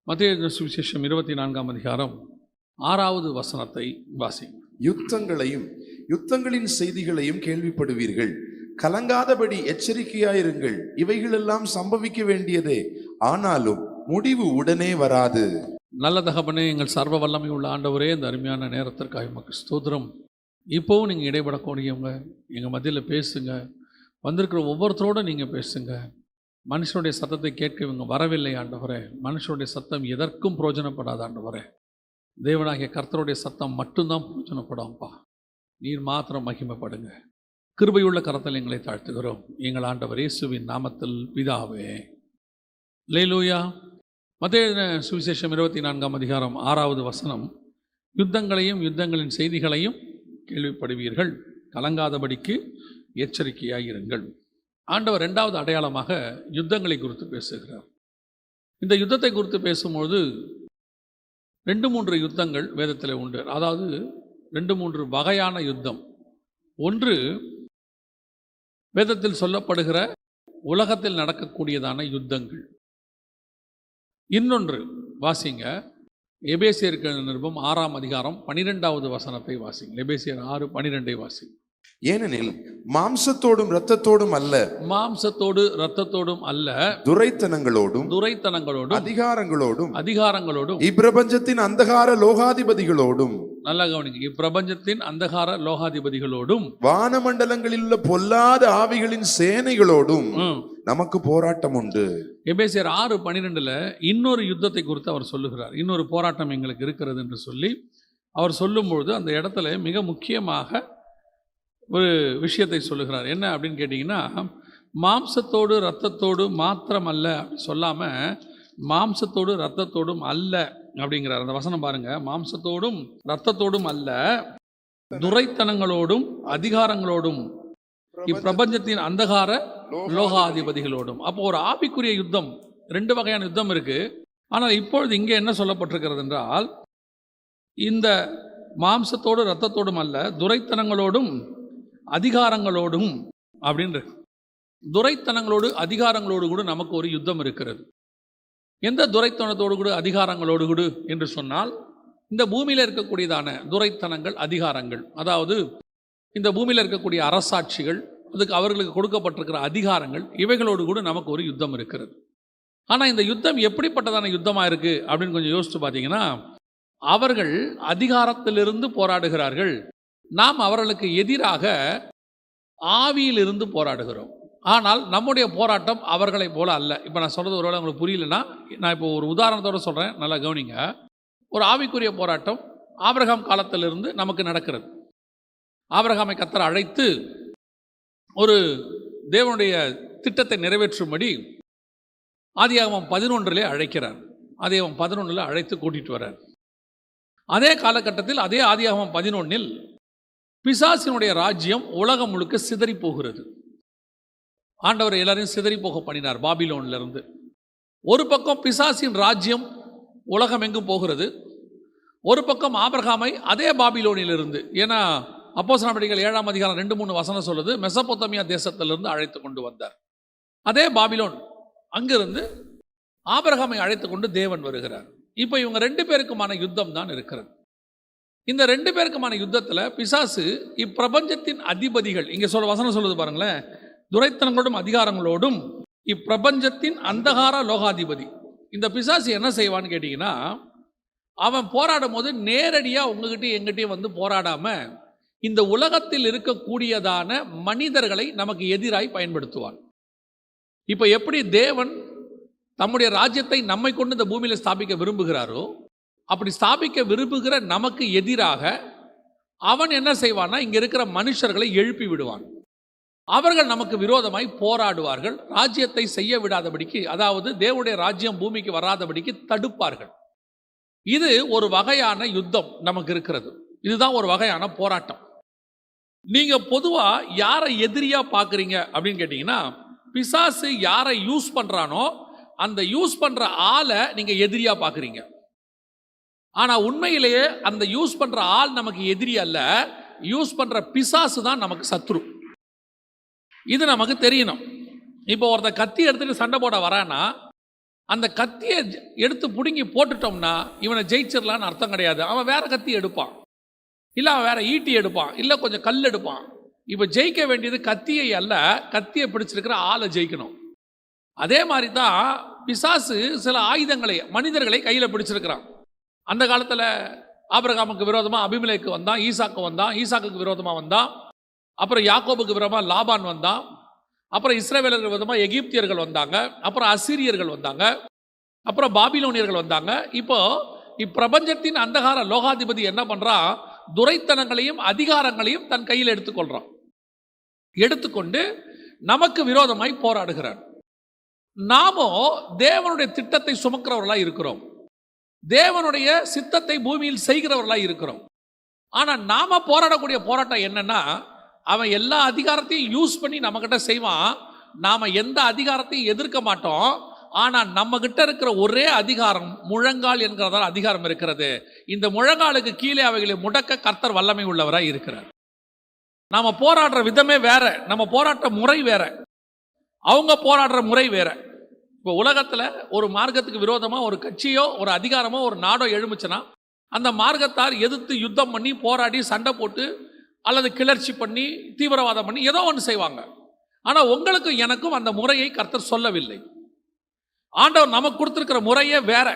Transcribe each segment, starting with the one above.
மத்தேயு சுவிசேஷம் 24ஆம் அதிகாரம் 6வது வசனத்தை வாசிங்க. யுத்தங்களையும் யுத்தங்களின் செய்திகளையும் கேள்விப்படுவீர்கள், கலங்காதபடி எச்சரிக்கையாயிருங்கள். இவைகளெல்லாம் சம்பவிக்க வேண்டியதே, ஆனாலும் முடிவு உடனே வராது. நல்ல தகப்பனே, எங்கள் சர்வ வல்லமை உள்ள ஆண்டவரே, இந்த அருமையான நேரத்திற்காக உமக்கு ஸ்தோத்திரம். இப்போவும் நீங்கள் இடைப்படக்கூடியவங்க எங்கள் மத்தியில் பேசுங்க. வந்திருக்கிற ஒவ்வொருத்தரோடு நீங்கள் பேசுங்க. மனுஷனுடைய சத்தத்தை கேட்க இவங்க வரவில்லை ஆண்டவரே. மனுஷனுடைய சத்தம் எதற்கும் பிரயோஜனப்படாத ஆண்டவரே. தேவனாகிய கர்த்தருடைய சத்தம் மட்டும்தான் பிரயோஜனப்படாம்பா. நீர் மாத்திரம் மகிமைப்படுங்க. கிருபையுள்ள கரத்தில் எங்களை தாழ்த்துகிறோம் எங்கள் ஆண்டவர் இயேசுவின் நாமத்தில் பிதாவே. அல்லேலூயா. மத்தேயு சுவிசேஷம் 24ஆம் அதிகாரம் 6வது வசனம், யுத்தங்களையும் யுத்தங்களின் செய்திகளையும் கேள்விப்படுவீர்கள், கலங்காதபடிக்கு எச்சரிக்கையாயிருங்கள். ஆண்டவர் 2வது அடையாளமாக யுத்தங்களை குறித்து பேசுகிறார். இந்த யுத்தத்தை குறித்து பேசும்போது 2-3 யுத்தங்கள் வேதத்தில் உண்டு. அதாவது 2-3 வகையான யுத்தம். ஒன்று வேதத்தில் சொல்லப்படுகிற உலகத்தில் நடக்கக்கூடியதான யுத்தங்கள். இன்னொன்று வாசிங்க, எபேசியருக்கு நிருபம் 6ஆம் அதிகாரம் 12வது வசனத்தை வாசிங்க. எபேசியர் 6:12 வாசிங்க. ஏனெனில் மாம்சத்தோடும் இரத்தத்தோடும் அல்ல, மாம்சத்தோடு இரத்தத்தோடும் அல்ல, துரைத்தனங்களோடும் அதிகாரங்களோடும் இப்பிரபஞ்சத்தின் அந்தகார லோகாதிபதிகளோடும், நல்லா கவனிங்க, இப்பிரபஞ்சத்தின் அந்தகார லோகாதிபதிகளோடும் வானமண்டலங்களில் உள்ள பொல்லாத ஆவிகளின் சேனைகளோடும் நமக்கு போராட்டம் உண்டு. எபேசியர் 6:12 இன்னொரு யுத்தத்தை குறித்து அவர் சொல்லுகிறார். இன்னொரு போராட்டம் எங்களுக்கு இருக்கிறது என்று சொல்லி அவர் சொல்லும்பொழுது அந்த இடத்துல மிக முக்கியமாக ஒரு விஷயத்தை சொல்லுகிறார். என்ன அப்படின்னு கேட்டிங்கன்னா, மாம்சத்தோடு இரத்தத்தோடு மாத்திரம் அல்ல அப்படி சொல்லாமல் மாம்சத்தோடு இரத்தத்தோடும் அல்ல அப்படிங்கிறார். அந்த வசனம் பாருங்க, மாம்சத்தோடும் இரத்தத்தோடும் அல்ல, துரைத்தனங்களோடும் அதிகாரங்களோடும் இப்பிரபஞ்சத்தின் அந்தகார லோகாதிபதிகளோடும். அப்போ ஒரு ஆவிக்குரிய யுத்தம், 2 வகையான யுத்தம் இருக்கு. ஆனால் இப்பொழுது இங்கே என்ன சொல்லப்பட்டிருக்கிறது என்றால், இந்த மாம்சத்தோடு இரத்தத்தோடும் அல்ல, துரைத்தனங்களோடும் அதிகாரங்களோடும் அப்படின்ற துரைத்தனங்களோடு அதிகாரங்களோடு கூட நமக்கு ஒரு யுத்தம் இருக்கிறது. எந்த துரைத்தனத்தோடு கூட அதிகாரங்களோடு கூட என்று சொன்னால், இந்த பூமியில் இருக்கக்கூடியதான துரைத்தனங்கள் அதிகாரங்கள், அதாவது இந்த பூமியில் இருக்கக்கூடிய அரசாட்சிகள், அதுக்கு அவர்களுக்கு கொடுக்கப்பட்டிருக்கிற அதிகாரங்கள், இவைகளோடு கூட நமக்கு ஒரு யுத்தம் இருக்கிறது. ஆனால் இந்த யுத்தம் எப்படிப்பட்டதான யுத்தமாக இருக்குது அப்படின்னு கொஞ்சம் யோசித்து பார்த்தீங்கன்னா, அவர்கள் அதிகாரத்திலிருந்து போராடுகிறார்கள், நாம் அவர்களுக்கு எதிராக ஆவியிலிருந்து போராடுகிறோம். ஆனால் நம்முடைய போராட்டம் அவர்களை போல அல்ல. இப்போ நான் சொல்கிறது ஒருவேளை உங்களுக்கு புரியலன்னா, நான் இப்போ ஒரு உதாரணத்தோடு சொல்கிறேன், நல்லா கவனிங்க. ஒரு ஆவிக்குரிய போராட்டம் ஆபிரகாம் காலத்திலிருந்து நமக்கு நடக்கிறது. ஆபிரகாமை கர்த்தர் அழைத்து ஒரு தேவனுடைய திட்டத்தை நிறைவேற்றும்படி ஆதியாகமம் 11 அழைக்கிறார். ஆதியாகமம் 11 அழைத்து கூட்டிகிட்டு வர்றார். அதே காலகட்டத்தில் அதே ஆதியாகமம் 11 பிசாசினுடைய ராஜ்யம் உலகம் முழுக்க சிதறி போகிறது. ஆண்டவர் எல்லாரையும் சிதறி போக பண்ணினார் பாபிலோனிலிருந்து. ஒரு பக்கம் பிசாசின் ராஜ்யம் உலகம் எங்கும் போகிறது, ஒரு பக்கம் ஆபிரகாமை அதே பாபிலோனிலிருந்து, ஏன்னா அப்போஸ்தலர் நடபடிகள் 7ஆம் அதிகாரம் 2-3 வசனம் சொல்லுது, மெசபொத்தமியா தேசத்திலிருந்து அழைத்து கொண்டு வந்தார். அதே பாபிலோன் அங்கிருந்து ஆபிரகாமை அழைத்து கொண்டு தேவன் வருகிறார். இப்போ இவங்க 2 பேருக்குமான யுத்தம் தான் இருக்கிறது. இந்த 2 பேருக்குமான யுத்தத்தில் பிசாசு இப்பிரபஞ்சத்தின் அதிபதிகள், இங்கே வசனம் சொல்லுது பாருங்களேன், துரைத்தனங்களோடும் அதிகாரங்களோடும் இப்பிரபஞ்சத்தின் அந்தகார லோகாதிபதி. இந்த பிசாசு என்ன செய்வான்னு கேட்டிங்கன்னா, அவன் போராடும் போது நேரடியாக உங்ககிட்டயும் எங்கிட்டையும் வந்து போராடாமல் இந்த உலகத்தில் இருக்கக்கூடியதான மனிதர்களை நமக்கு எதிராய் பயன்படுத்துவான். இப்போ எப்படி தேவன் தம்முடைய ராஜ்யத்தை நம்மை கொண்டு இந்த பூமியில் ஸ்தாபிக்க விரும்புகிறாரோ, அப்படி ஸ்தாபிக்க விரும்புகிற நமக்கு எதிராக அவன் என்ன செய்வான்னா, இங்கே இருக்கிற மனுஷர்களை எழுப்பி விடுவான். அவர்கள் நமக்கு விரோதமாய் போராடுவார்கள், ராஜ்யத்தை செய்ய விடாதபடிக்கு, அதாவது தேவனுடைய ராஜ்யம் பூமிக்கு வராதபடிக்கு தடுப்பார்கள். இது ஒரு வகையான யுத்தம் நமக்கு இருக்கிறது. இதுதான் ஒரு வகையான போராட்டம். நீங்க பொதுவா யாரை எதிரியா பார்க்குறீங்க அப்படின்னு கேட்டீங்கன்னா, பிசாசு யாரை யூஸ் பண்றானோ அந்த யூஸ் பண்ற ஆளை நீங்க எதிரியா பார்க்குறீங்க. ஆனா உண்மையிலேயே அந்த யூஸ் பண்ற ஆள் நமக்கு எதிரி அல்ல, யூஸ் பண்ற பிசாசு தான் நமக்கு சத்ரு. இது நமக்கு தெரியணும். இப்போ ஒருத்தர் கத்தி எடுத்துட்டு சண்டை போட வரானா, அந்த கத்தியை எடுத்து பிடுங்கி போட்டுட்டோம்னா இவனை ஜெயிச்சிடலான்னு அர்த்தம் கிடையாது. அவன் வேற கத்தி எடுப்பான், இல்லை அவன் வேற ஈட்டி எடுப்பான், இல்லை கொஞ்சம் கல் எடுப்பான். இப்போ ஜெயிக்க வேண்டியது கத்தியை அல்ல, கத்தியை பிடிச்சிருக்கிற ஆளை ஜெயிக்கணும். அதே மாதிரி தான் பிசாசு சில ஆயுதங்களை, மனிதர்களை கையில் பிடிச்சிருக்கிறான். அந்த காலத்தில் ஆபிரகாமுக்கு விரோதமாக அபிமெலேக்கு வந்தான், ஈசாக்கு வந்தான், ஈசாக்குக்கு விரோதமாக வந்தான், அப்புறம் யாக்கோபுக்கு விரோதமாக லாபான் வந்தான், அப்புறம் இஸ்ரவேலருக்கு விரோதமாக எகிப்தியர்கள் வந்தாங்க, அப்புறம் அசீரியர்கள் வந்தாங்க, அப்புறம் பாபிலோனியர்கள் வந்தாங்க. இப்போ இப்பிரபஞ்சத்தின் அந்தகார லோகாதிபதி என்ன பண்றான்? துரைத்தனங்களையும் அதிகாரங்களையும் தன் கையில் எடுத்துக்கொள்றான். எடுத்துக்கொண்டு நமக்கு விரோதமாய் போராடுகிறான். நாமோ தேவனுடைய திட்டத்தை சுமக்கிறவர்களாய் இருக்கிறோம், தேவனுடைய சித்தத்தை பூமியில் செய்கிறவர்களாய் இருக்கிறோம். ஆனா நாம போராடக்கூடிய போராட்டம் என்னன்னா, அவன் எல்லா அதிகாரத்தையும் யூஸ் பண்ணி நம்ம கிட்ட செய்வான். நாம எந்த அதிகாரத்தையும் எதிர்க்க மாட்டோம். ஆனா நம்ம கிட்ட இருக்கிற ஒரே அதிகாரம் முழங்கால் என்கிறதால் அதிகாரம் இருக்கிறது. இந்த முழங்காலுக்கு கீழே அவைகளை முடக்க கர்த்தர் வல்லமை உள்ளவராய் இருக்கிறார். நாம போராடுற விதமே வேற, நம்ம போராட்ட முறை வேற, அவங்க போராடுற முறை வேற. இப்போ உலகத்துல ஒரு மார்க்கத்துக்கு விரோதமா ஒரு கட்சியோ ஒரு அதிகாரமோ ஒரு நாடோ எழும்புச்சுன்னா அந்த மார்க்கத்தார் எதிர்த்து யுத்தம் பண்ணி போராடி சண்டை போட்டு அல்லது கிளர்ச்சி பண்ணி தீவிரவாதம் பண்ணி ஏதோ ஒன்று செய்வாங்க. ஆனால் உங்களுக்கும் எனக்கும் அந்த முறையை கர்த்தர் சொல்லவில்லை. ஆண்டவர் நமக்கு கொடுத்துருக்கிற முறையே வேற.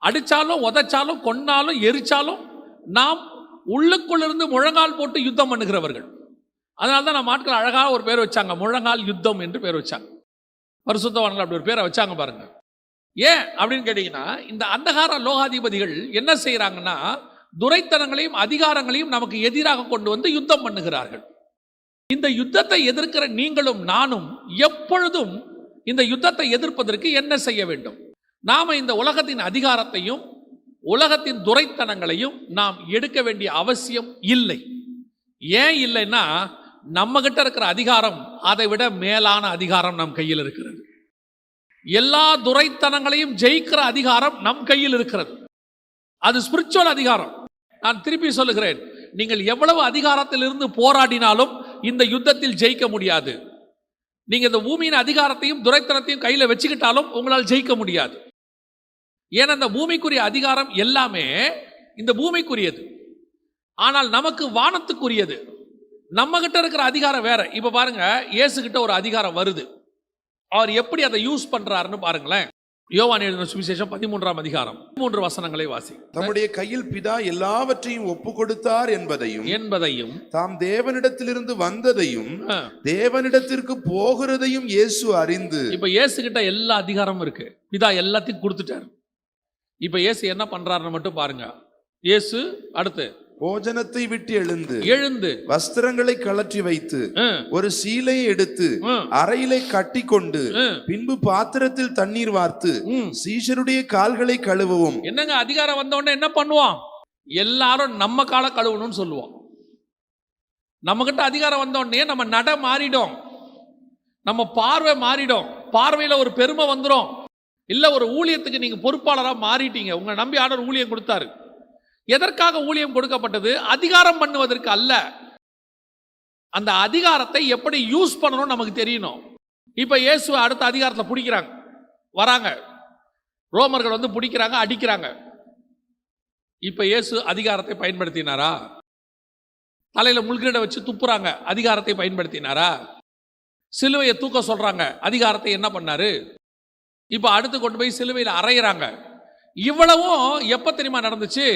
அடித்தாலும் உதைச்சாலும் கொன்னாலும் எரிச்சாலும் நாம் உள்ளுக்குள்ளிருந்து முழங்கால் போட்டு யுத்தம் பண்ணுகிறவர்கள். அதனால தான் நம்ம ஆட்கள் அழகாக ஒரு பேர் வச்சாங்க, முழங்கால் யுத்தம் என்று பேர் வச்சாங்க. பரிசுத்தவான்கள் அப்படி ஒரு பேரை வச்சாங்க பாருங்க. ஏன் அப்படின்னு கேட்டீங்கன்னா, இந்த அந்தகார லோகாதிபதிகள் என்ன செய்யறாங்கன்னா, துரைத்தனங்களையும் அதிகாரங்களையும் நமக்கு எதிராக கொண்டு வந்து யுத்தம் பண்ணுகிறார்கள். இந்த யுத்தத்தை எதிர்க்கிற நீங்களும் நானும் எப்பொழுதும் இந்த யுத்தத்தை எதிர்ப்பதற்கு என்ன செய்ய வேண்டும்? நாம இந்த உலகத்தின் அதிகாரத்தையும் உலகத்தின் துரைத்தனங்களையும் நாம் எடுக்க வேண்டிய அவசியம் இல்லை. ஏன் இல்லைன்னா, நம்ம கிட்ட இருக்கிற அதிகாரம் அதை விட மேலான அதிகாரம் நம் கையில் இருக்கிறது. எல்லா துரைத்தனங்களையும் ஜெயிக்கிற அதிகாரம் நம் கையில் இருக்கிறது. அது ஸ்பிரிச்சுவல் அதிகாரம். நான் திருப்பி சொல்லுகிறேன், நீங்கள் எவ்வளவு அதிகாரத்திலிருந்து போராடினாலும் இந்த யுத்தத்தில் ஜெயிக்க முடியாது. நீங்க இந்த பூமியின் அதிகாரத்தையும் துரைத்தனத்தையும் கையில வச்சுக்கிட்டாலும் உங்களால் ஜெயிக்க முடியாது. ஏன்னா இந்த பூமிக்குரிய அதிகாரம் எல்லாமே இந்த பூமிக்குரியது, ஆனால் நமக்கு வானத்துக்குரியது. நம்ம கிட்ட இருக்கிற அதிகாரம் வேற. இப்ப பாருங்க, இயேசு கிட்ட ஒரு அதிகாரம் வருது, அவர் எப்படி அதை யூஸ் பண்றாருன்னு பாருங்களேன். யோவான் எழுதின சுவிசேஷம் 13ஆம் அதிகாரம் 3 வசனங்களை வாசி. தம்முடைய கையில் பிதா எல்லாவற்றையும் ஒப்பு கொடுத்தார் என்பதையும் தாம் தேவனிடத்திலிருந்து வந்ததையும் தேவனிடத்திற்கு போகிறதையும் இயேசு அறிந்து. இப்ப இயேசு கிட்ட எல்லா அதிகாரமும் இருக்கு, பிதா எல்லாத்தையும் கொடுத்துட்டார். இப்ப இயேசு என்ன பண்றாருன்னு மட்டும் பாருங்க. இயேசு அடுத்து போஜனத்தை விட்டு எழுந்து வஸ்திரங்களை கழற்றி வைத்து ஒரு சீலையை எடுத்து அறையிலே கட்டி கொண்டு பின்பு பாத்திரத்தில் தண்ணீர் வார்த்து சீஷருடைய கால்களை கழுவவும். என்னங்க அதிகாரம் வந்த உடனே என்ன பண்ணுவான்? எல்லாரும் நம்ம காலை கழுவணும்னு சொல்லுவான். நம்ம கிட்ட அதிகாரம் வந்த உடனே நம்ம நட மாறிடும், நம்ம பார்வை மாறிடும், பார்வையில ஒரு பெருமை வந்துடும். இல்ல ஒரு ஊழியத்துக்கு நீங்க பொறுப்பாளரா மாறிட்டீங்க, உங்க நம்பி ஆண்டவர் ஊழியம் கொடுத்தாரு. எதற்காக ஊழியம் கொடுக்கப்பட்டது? அதிகாரம் பண்ணுவதற்கு அல்ல. அந்த அதிகாரத்தை எப்படி யூஸ் பண்ணணும் நமக்கு தெரியணும். இப்ப இயேசு அடுத்த அதிகாரத்தை பிடிக்கிறாங்க, வராங்க ரோமர்கள் வந்து பிடிக்கிறாங்க, அடிக்கிறாங்க. இப்ப இயேசு அதிகாரத்தை பயன்படுத்தினாரா? தலையில முள்கிரீட வச்சு துப்புறாங்க, அதிகாரத்தை பயன்படுத்தினாரா? சிலுவையை தூக்க சொல்றாங்க, அதிகாரத்தை என்ன பண்ணாரு? இப்ப அடுத்து கொண்டு போய் சிலுவையில் அறையிறாங்க. இவ்வளவும் எப்ப தெரியுமா நடந்துச்சு?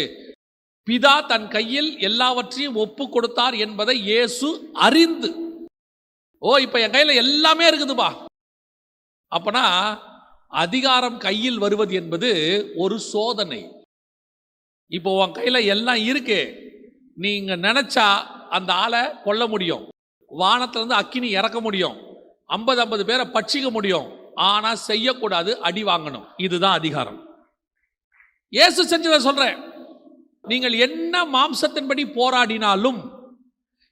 பிதா தன் கையில் எல்லாவற்றையும் ஒப்பு கொடுத்தார் என்பதை இயேசு அறிந்து. இப்ப என் கையில எல்லாமே இருக்குதுப்பா. அப்பனா அதிகாரம் கையில் வருவது என்பது ஒரு சோதனை. இப்போ உன் கையில எல்லாம் இருக்கு, நீங்க நினைச்சா அந்த ஆளை கொல்ல முடியும், வானத்துல இருந்து அக்கினி இறக்க முடியும், 50 பேரை பட்சிக்க முடியும். ஆனா செய்யக்கூடாது, அடி வாங்கணும். இதுதான் அதிகாரம். இயேசு செஞ்சதை சொல்றேன். நீங்கள் என்ன மாம்சத்தின்படி போராடினாலும்,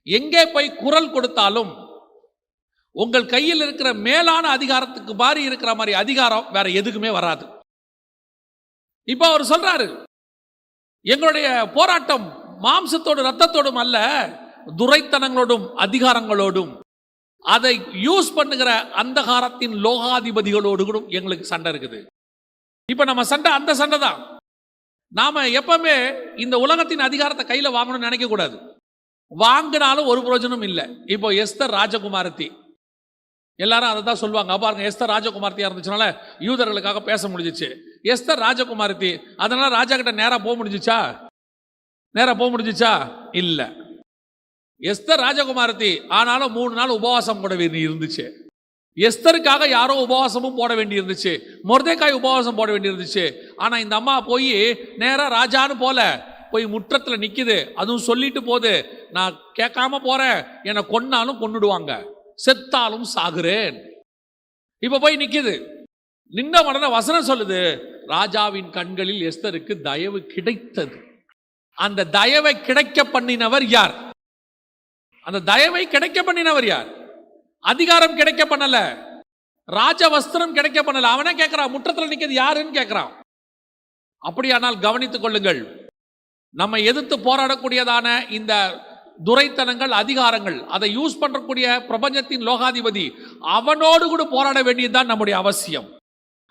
எங்கே போய் குரல் கொடுத்தாலும், உங்கள் கையில் இருக்கிற மேலான அதிகாரத்துக்கு பாரி இருக்கிற மாதிரி அதிகாரம் வேற எதுக்குமே வராது. இப்ப அவர் சொல்றாரு, எங்களுடைய போராட்டம் மாம்சத்தோடு ரத்தத்தோடும் அல்ல, துரைத்தனங்களோடும் அதிகாரங்களோடும். அதை யூஸ் பண்ணுகிற அந்தகாரத்தின் லோகாதிபதிகளோடு கூட எங்களுக்கு சண்டை இருக்குது. இப்ப நம்ம சண்டை அந்த சண்டை தான். நாம எப்பவுமே இந்த உலகத்தின் அதிகாரத்தை கையில வாங்கணும்னு நினைக்க கூடாது. வாங்கினாலும் ஒரு பிரயோஜனம் இல்லை. இப்போ எஸ்தர் ராஜகுமாரத்தி, எல்லாரும் அதை தான் சொல்லுவாங்க. பாருங்க, எஸ்தர் ராஜகுமாரத்தியா இருந்துச்சுனால யூதர்களுக்காக பேச முடிஞ்சிச்சு. எஸ்தர் ராஜகுமாரத்தி, அதனால ராஜா கிட்ட நேரா போக முடிஞ்சிச்சா? இல்ல. எஸ்தர் ராஜகுமாரத்தி ஆனாலும் 3 நாள் உபவாசம் போட வேண்டி இருந்துச்சு. எஸ்தருக்காக யாரோ உபவாசமும் போட வேண்டி இருந்துச்சு. மொர்தெக்காய் உபவாசம் போட வேண்டி இருந்துச்சு. ஆனா இந்த அம்மா போய் நேரா ராஜான்னு போய் முற்றத்துல நிக்குது. அதுவும் சொல்லிட்டு போகுது, நான் கேட்காம போறேன், என்னை கொன்னாலும் கொன்னுடுவாங்க, செத்தாலும் சாகுறேன். இப்ப போய் நிக்குது. நின்ன உடனே வசனம் சொல்லுது, ராஜாவின் கண்களில் எஸ்தருக்கு தயவு கிடைத்தது. அந்த தயவை கிடைக்க பண்ணினவர் யார்? அந்த தயவை கிடைக்க பண்ணினவர் யார்? அதிகாரம் கிடைக்க பண்ணல, ராஜ வஸ்திரம் கிடைக்க பண்ணல. அவனே கேட்கிறான், முற்றத்தில் நிக்கிறது யாருன்னு கேட்கிறான். அப்படியானால் கவனித்துக் கொள்ளுங்கள், நம்ம எதிர்த்து போராடக்கூடியதான இந்த துரைத்தனங்கள், அதிகாரங்கள், அதை யூஸ் பண்ணக்கூடிய பிரபஞ்சத்தின் லோகாதிபதி, அவனோடு கூட போராட வேண்டியதுதான் நம்முடைய அவசியம்.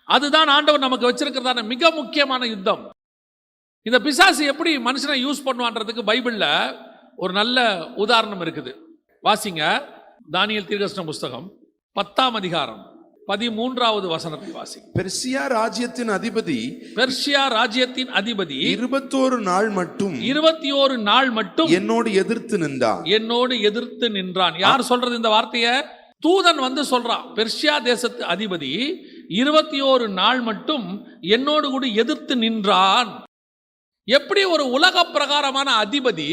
அதுதான் ஆண்டவர் நமக்கு வச்சிருக்கிறதான மிக முக்கியமான யுத்தம். இந்த பிசாசு எப்படி மனுஷனை யூஸ் பண்ணுவான்றதுக்கு பைபிள்ல ஒரு நல்ல உதாரணம் இருக்குது. வாசிங்க, தானியேல் தீர்க்கதரிசன புஸ்தகம் 10ஆம் அதிகாரம் 13வது வசனத்தை வாசிங்க. பெர்சியா ராஜ்யத்தின் அதிபதி 21 நாள் மட்டும் என்னோடு எதிர்த்து நின்றான். யார் சொல்றது இந்த வார்த்தையை? தூதன் சொல்றான். பெர்சியா தேசத்து அதிபதி 21 நாள் மட்டும் என்னோடு கூட எதிர்த்து நின்றான். எப்படி ஒரு உலக பிரகாரமான அதிபதி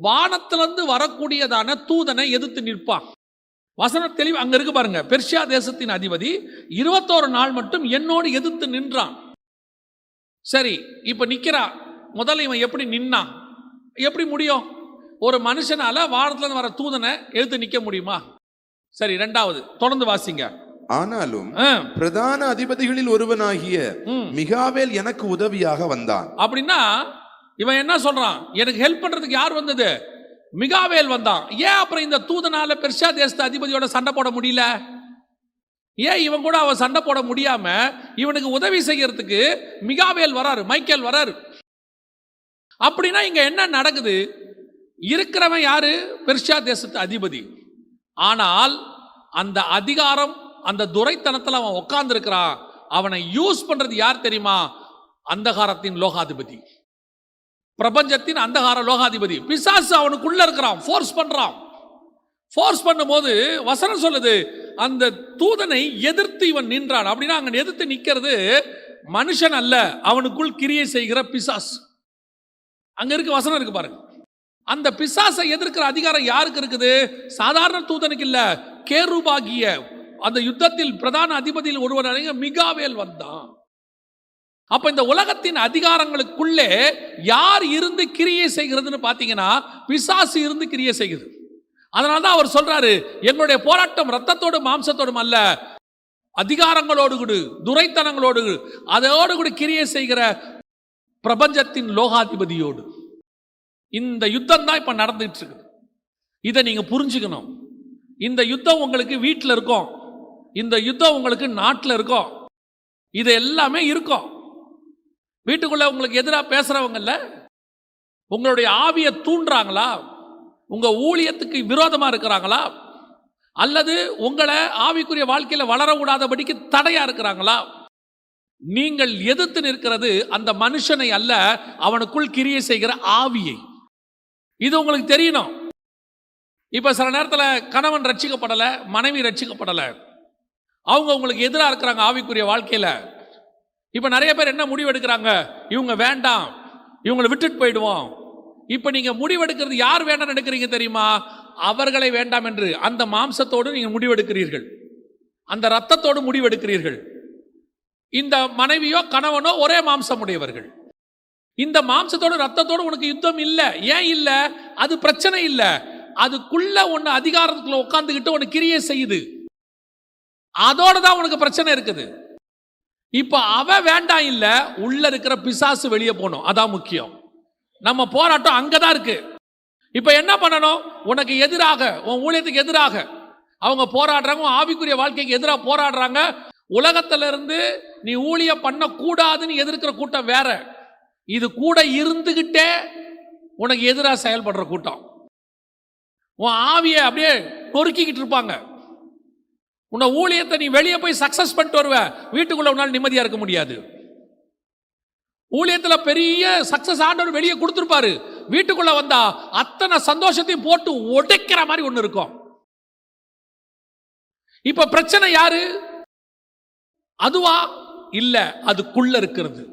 வானத்திலிருந்து வரக்கூடியதான தூதனை எதிர்த்து நிற்பான்? வசன தெளிவு அங்க இருக்கு பாருங்க. பெர்சியா தேசத்தின் அதிபதி 21 நாள் மட்டும் என்னோடு எதிர்த்து நின்றான். சரி, இப்ப நிக்கிறான். முதல்ல இவன் எப்படி நின்னான்? எப்படி முடியும்? ஒரு மனுஷனால வானத்திலிருந்து வர தூதனை எதிர்த்து நிக்க முடியுமா? சரி, 2வது தொடர்ந்து வாசிங்க. ஆனாலும் பிரதான அதிபதிகளில் ஒருவனாகிய மிகாவேல் எனக்கு உதவியாக வந்தான். அப்படின்னா இவன் என்ன சொல்றான்? எனக்கு ஹெல்ப் பண்றதுக்கு யார் வந்தது? மிகாவேல் வந்தான். ஏன் அப்புறம் இந்த தூதனால பெர்சியா தேசத்து அதிபதியோட சண்டை போட முடியல? ஏன் இவன் கூட அவன் சண்டை போட முடியாம இவனுக்கு உதவி செய்யறதுக்கு மிகாவேல் வராரு, மைக்கேல் வராரு? அப்படின்னா இங்க என்ன நடக்குது? இருக்கிறவன் யாரு? பெர்சியா தேசத்து அதிபதி. ஆனால் அந்த அதிகாரம், அந்த துரைத்தனத்தில் அவன் உட்கார்ந்து இருக்கிறான். அவனை யூஸ் பண்றது யார் தெரியுமா? அந்தகாரத்தின் லோகாதிபதி, பிரபஞ்சத்தின் அந்தகார லோகாதிபதி பிசாசு அவனுக்குள்ள இருக்கிறான். ஃபோர்ஸ் பண்ணும்போது வசனம் சொல்லுது, அந்த தூதனை எதிர்த்து இவன் நின்றான். அப்படின்னா அங்க எதிர்த்து நிக்கிறது மனுஷன் அல்ல, அவனுக்குள் கிரியை செய்கிற பிசாசு. அங்க இருக்கு, வசனம் இருக்கு பாருங்க. அந்த பிசாசை எதிர்க்கிற அதிகாரம் யாருக்கு இருக்குது? சாதாரண தூதனுக்கு இல்ல, கேருபாகிய அந்த யுத்தத்தில் பிரதான அதிபதியில் ஒருவனாக மிகாவேல் வந்தான். அப்ப இந்த உலகத்தின் அதிகாரங்களுக்குள்ளே யார் இருந்து கிரியை செய்கிறதுன்னு பாத்தீங்கன்னா பிசாசு இருந்து கிரியை செய்கிறது. அதனால்தான் அவர் சொல்றாரு, எங்களுடைய போராட்டம் ரத்தத்தோடு மாம்சத்தோடும் அல்ல, அதிகாரங்களோடு கூட, துரைத்தனங்களோடு, அதோடு கூட கிரியை செய்கிற பிரபஞ்சத்தின் லோகாதிபதியோடு. இந்த யுத்தம் தான் இப்ப நடந்துட்டு இருக்கு. இதை நீங்க புரிஞ்சுக்கணும். இந்த யுத்தம் உங்களுக்கு வீட்டில் இருக்கும், இந்த யுத்தம் உங்களுக்கு நாட்டில் இருக்கும், இது எல்லாமே இருக்கும். வீட்டுக்குள்ள உங்களுக்கு எதிராக பேசுறவங்கல்ல, உங்களுடைய ஆவியை தூண்டுறாங்களா? உங்க ஊழியத்துக்கு விரோதமா இருக்கிறாங்களா? அல்லது உங்களை ஆவிக்குரிய வாழ்க்கையில வளர விடாதபடிக்கு தடையா இருக்கிறாங்களா? நீங்கள் எதிர்த்து நிற்கிறது அந்த மனுஷனை அல்ல, அவனுக்குள் கிரியை செய்கிற ஆவியை. இது உங்களுக்கு தெரியணும். இப்ப சில நேரத்தில் கணவன் ரட்சிக்கப்படல, மனைவி ரட்சிக்கப்படல, அவங்க உங்களுக்கு எதிராக இருக்கிறாங்க ஆவிக்குரிய வாழ்க்கையில. இப்ப நிறைய பேர் என்ன முடிவு எடுக்கிறாங்க? இவங்க வேண்டாம், இவங்களை விட்டுட்டு போயிடுவோம். இப்ப நீங்க முடிவெடுக்கிறது யார் வேண்டாம் எடுக்கிறீங்க தெரியுமா? அவர்களை வேண்டாம் என்று அந்த மாம்சத்தோடு நீங்க முடிவெடுக்கிறீர்கள், அந்த ரத்தத்தோடு முடிவெடுக்கிறீர்கள். இந்த மனைவியோ கணவனோ ஒரே மாம்சம் உடையவர்கள். இந்த மாம்சத்தோடு ரத்தத்தோடு உனக்கு யுத்தம் இல்லை. ஏன் இல்லை? அது பிரச்சனை இல்லை. அதுக்குள்ள ஒன்னு அதிகாரத்துக்குள்ள உட்கார்ந்துகிட்டு உனக்கு கிரியை செய்யுது, அதோட தான் உனக்கு பிரச்சனை இருக்குது. இப்ப அவ வேண்டாம் இல்ல, உள்ள இருக்கிற பிசாசு வெளியே போகணும். அதான் முக்கியம். நம்ம போராட்டம் அங்கதான் இருக்கு. இப்ப என்ன பண்ணணும்? உனக்கு எதிராக, உன் ஊழியத்துக்கு எதிராக அவங்க போராடுறாங்க, ஆவிக்குரிய வாழ்க்கைக்கு எதிராக போராடுறாங்க. உலகத்துல இருந்து நீ ஊழியம் பண்ணக்கூடாதுன்னு எதிர்க்கிற கூட்டம் வேற, இது கூட இருந்துகிட்டே உனக்கு எதிராக செயல்படுற கூட்டம். உன் ஆவியை அப்படியே நொறுக்கிக்கிட்டு இருப்பாங்க. உன்னை ஊழியத்தை நீ வெளியே போய் சக்சஸ் பண்ணிட்டு வருவ, வீட்டுக்குள்ள உன்னால் நிம்மதியா இருக்க முடியாது. ஊழியத்துல பெரிய சக்சஸ் ஆண்டவர் வெளியே கொடுத்திருப்பாரு, வீட்டுக்குள்ள வந்தா அத்தனை சந்தோஷத்தையும் போட்டு உடைக்கிற மாதிரி ஒண்ணு இருக்கும். இப்ப பிரச்சனை யாரு? அதுவா? இல்ல, அதுக்குள்ள இருக்கிறது.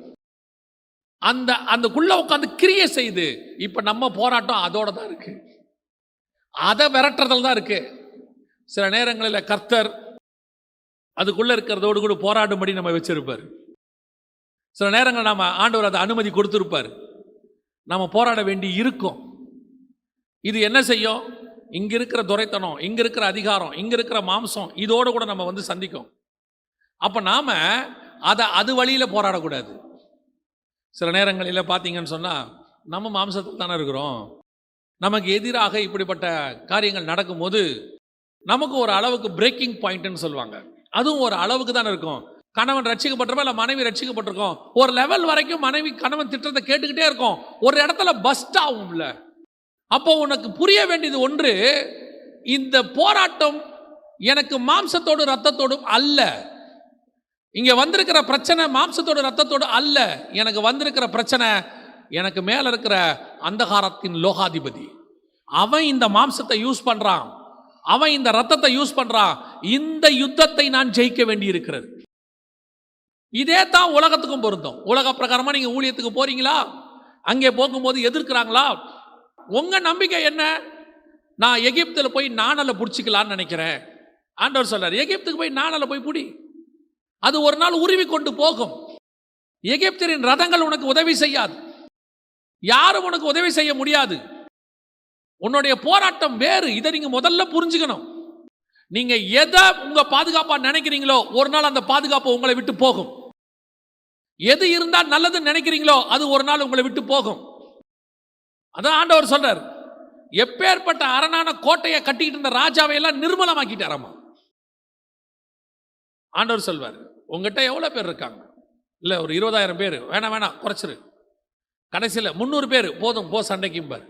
அந்தக்குள்ள உட்காந்து கிரியை செய்து. இப்ப நம்ம போராட்டம் அதோட தான் இருக்கு, அதை விரட்டுறதுல தான் இருக்கு. சில நேரங்களில் கர்த்தர் அதுக்குள்ள இருக்கிறதோடு கூட போராடும்படி நம்ம வச்சிருப்பார். சில நேரங்கள் நாம ஆண்டவர் அதை அனுமதி கொடுத்திருப்பார், நம்ம போராட வேண்டி இருக்கும். இது என்ன செய்யும்? இங்க இருக்கிற துரைத்தனம், இங்க இருக்கிற அதிகாரம், இங்க இருக்கிற மாம்சம், இதோடு கூட நம்ம வந்து சந்திக்கும். அப்ப நாம அது வழியில போராடக்கூடாது. சில நேரங்களில் பார்த்தீங்கன்னு சொன்னா நம்ம மாம்சத்தில் தானே இருக்கிறோம். நமக்கு எதிராக இப்படிப்பட்ட காரியங்கள் நடக்கும்போது நமக்கு ஒரு அளவுக்கு பிரேக்கிங் பாயிண்ட்னு சொல்லுவாங்க, அதுவும் ஒரு அளவுக்கு தானே இருக்கும். கணவன் ரட்சிக்கப்பட்டிருப்போம், இல்லை மனைவி ரட்சிக்கப்பட்டிருக்கோம். ஒரு லெவல் வரைக்கும் மனைவி கணவன் திட்டத்தை கேட்டுக்கிட்டே இருக்கும், ஒரு இடத்துல பஸ்ட் ஆகும்ல. அப்போ உனக்கு புரிய வேண்டியது ஒன்று, இந்த போராட்டம் எனக்கு மாம்சத்தோடு ரத்தத்தோடும் அல்ல. இங்க வந்திருக்கிற பிரச்சனை மாம்சத்தோடு ரத்தத்தோடு அல்ல. எனக்கு வந்திருக்கிற பிரச்சனை எனக்கு மேல இருக்கிற அந்தகாரத்தின் லோகாதிபதி. அவன் இந்த மாம்சத்தை யூஸ் பண்றான், அவன் இந்த ரத்தத்தை யூஸ் பண்றான். இந்த யுத்தத்தை நான் ஜெயிக்க வேண்டி இருக்கிறது. இதே தான் உலகத்துக்கும் பொருந்தும். உலக பிரகாரமா நீங்க ஊழியத்துக்கு போறீங்களா, அங்கே போகும்போது எதிர்க்கிறாங்களா? உங்க நம்பிக்கை என்ன? நான் எகிப்துல போய் நாணலை பிடிச்சிக்கலான்னு நினைக்கிறேன். ஆண்டவர் சொல்றார், எகிப்துக்கு போய் நாணலை போய் பிடி, அது ஒரு நாள் உருவி கொண்டு போகும். எகிப்தியரின் ரதங்கள் உனக்கு உதவி செய்யாது, யாரும் உனக்கு உதவி செய்ய முடியாது. உன்னுடைய போராட்டம் வேறு. இதை நீங்க முதல்ல புரிஞ்சுக்கணும். நீங்க எதை உங்க பாதுகாப்பா நினைக்கிறீங்களோ ஒரு நாள் அந்த பாதுகாப்பு உங்களை விட்டு போகும். எது இருந்தால் நல்லதுன்னு நினைக்கிறீங்களோ அது ஒரு நாள் உங்களை விட்டு போகும். அதான் ஆண்டவர் சொல்றார், எப்பேற்பட்ட அரணான கோட்டையை கட்டிக்கிட்டு இருந்த ராஜாவை எல்லாம் நிர்மலமாக்கிட்டாராமா. ஆண்டவர் சொல்வார், உங்ககிட்ட எவ்வளவு பேர் இருக்காங்க? இல்ல ஒரு 20,000 பேர். வேணாம் குறைச்சிரு. கடைசியில் 300 பேர் போதும், போ சண்டைக்கும்பார்.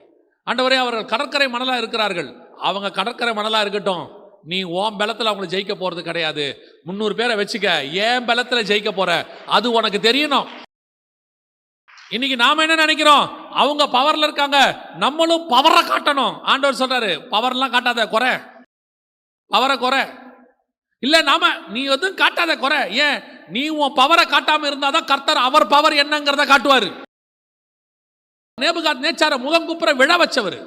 ஆண்டவரே, அவர்கள் கடற்கரை மணலா இருக்கிறார்கள், அவங்க கடற்கரை மணலா இருக்கட்டும், நீ உன் பலத்தில் அவங்களை ஜெயிக்க போறது கிடையாது. 300 பேரை வச்சுக்க, ஏன் பலத்தில் ஜெயிக்க போற அது உனக்கு தெரியணும். இன்னைக்கு நாம என்ன நினைக்கிறோம்? அவங்க பவர்ல இருக்காங்க, நம்மளும் பவரை காட்டணும். ஆண்டவர் சொல்றாரு, பவர்லாம் காட்டாத, குறை, பவரை குறை. இல்ல நாம நீ எதுவும் காட்டாத, குறை. ஏன்? நீ உன் பவரை காட்டாம இருந்தாதான் கர்த்தர் அவர் பவர் என்னங்கிறத காட்டுவாரு. நேபுகாத் நேச்சார முகம் குப்புற விழ வச்சவர்.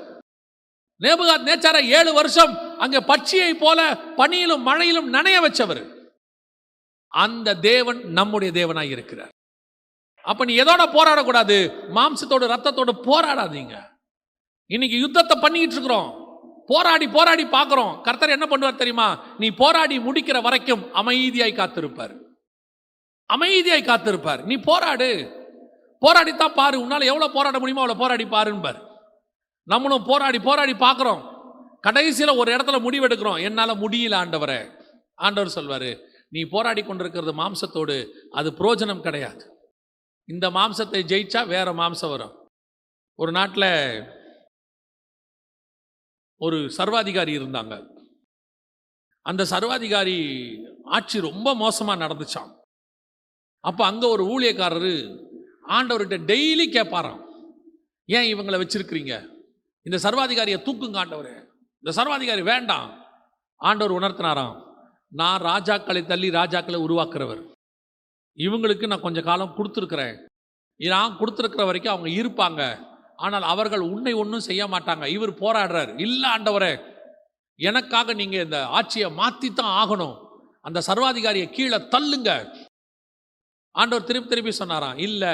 நேபுகாத் நேச்சார 7 வருஷம் அங்கே பட்சியை போல பனியிலும் மழையிலும் நனைய வச்சவர். அந்த தேவன் நம்முடைய தேவனாய் இருக்கிறார். அப்ப நீ எதோட போராடக்கூடாது? மாம்சத்தோடு ரத்தத்தோடு போராடாதீங்க. இன்னைக்கு யுத்தத்தை பண்ணிட்டு இருக்கிறோம், போராடி போராடி பார்க்கிறோம். கர்த்தர் என்ன பண்ணுவார் தெரியுமா? நீ போராடி முடிக்கிற வரைக்கும் அமைதியாய் காத்திருப்பார், அமைதியாய் காத்திருப்பார். நீ போராடு, போராடித்தான் பாரு, உன்னால எவ்வளவு போராட முடியுமோ அவ்வளவு போராடி பாருன்பார். நம்மளும் போராடி போராடி பார்க்கிறோம், கடைசியில ஒரு இடத்துல முடிவெடுக்கிறோம், என்னால முடியல ஆண்டவரே. ஆண்டவர் சொல்வாரு, நீ போராடி கொண்டிருக்கிறது மாம்சத்தோடு, அது பிரயோஜனம் கிடையாது. இந்த மாம்சத்தை ஜெயிச்சா வேற மாம்சம் வரும். ஒரு நாட்டில் ஒரு சர்வாதிகாரி இருந்தாங்க. அந்த சர்வாதிகாரி ஆட்சி ரொம்ப மோசமா நடந்துச்சான். அப்ப அங்க ஒரு ஊழியக்காரரு ஆண்டவர்கிட்ட டெய்லி கேட்பாராம், ஏன் இவங்களை வச்சிருக்கிறீங்க? இந்த சர்வாதிகாரியை தூக்குங்க ஆண்டவரே, இந்த சர்வாதிகாரி வேண்டாம். ஆண்டவர் உணர்த்தினாராம், நான் ராஜாக்களை தள்ளி ராஜாக்களை உருவாக்குறவர், இவங்களுக்கு நான் கொஞ்ச காலம் கொடுத்துருக்கிறேன், நான் கொடுத்துருக்கிற வரைக்கும் அவங்க இருப்பாங்க, ஆனால் அவர்கள் உன்னை ஒன்றும் செய்ய மாட்டாங்க. இவர் போராடுறார், இல்லை ஆண்டவரே எனக்காக நீங்க இந்த ஆட்சியை மாத்தித்தான் ஆகணும், அந்த சர்வாதிகாரியை கீழே தள்ளுங்க. ஆண்டவர் திருப்பி திருப்பி சொன்னாராம், இல்லை.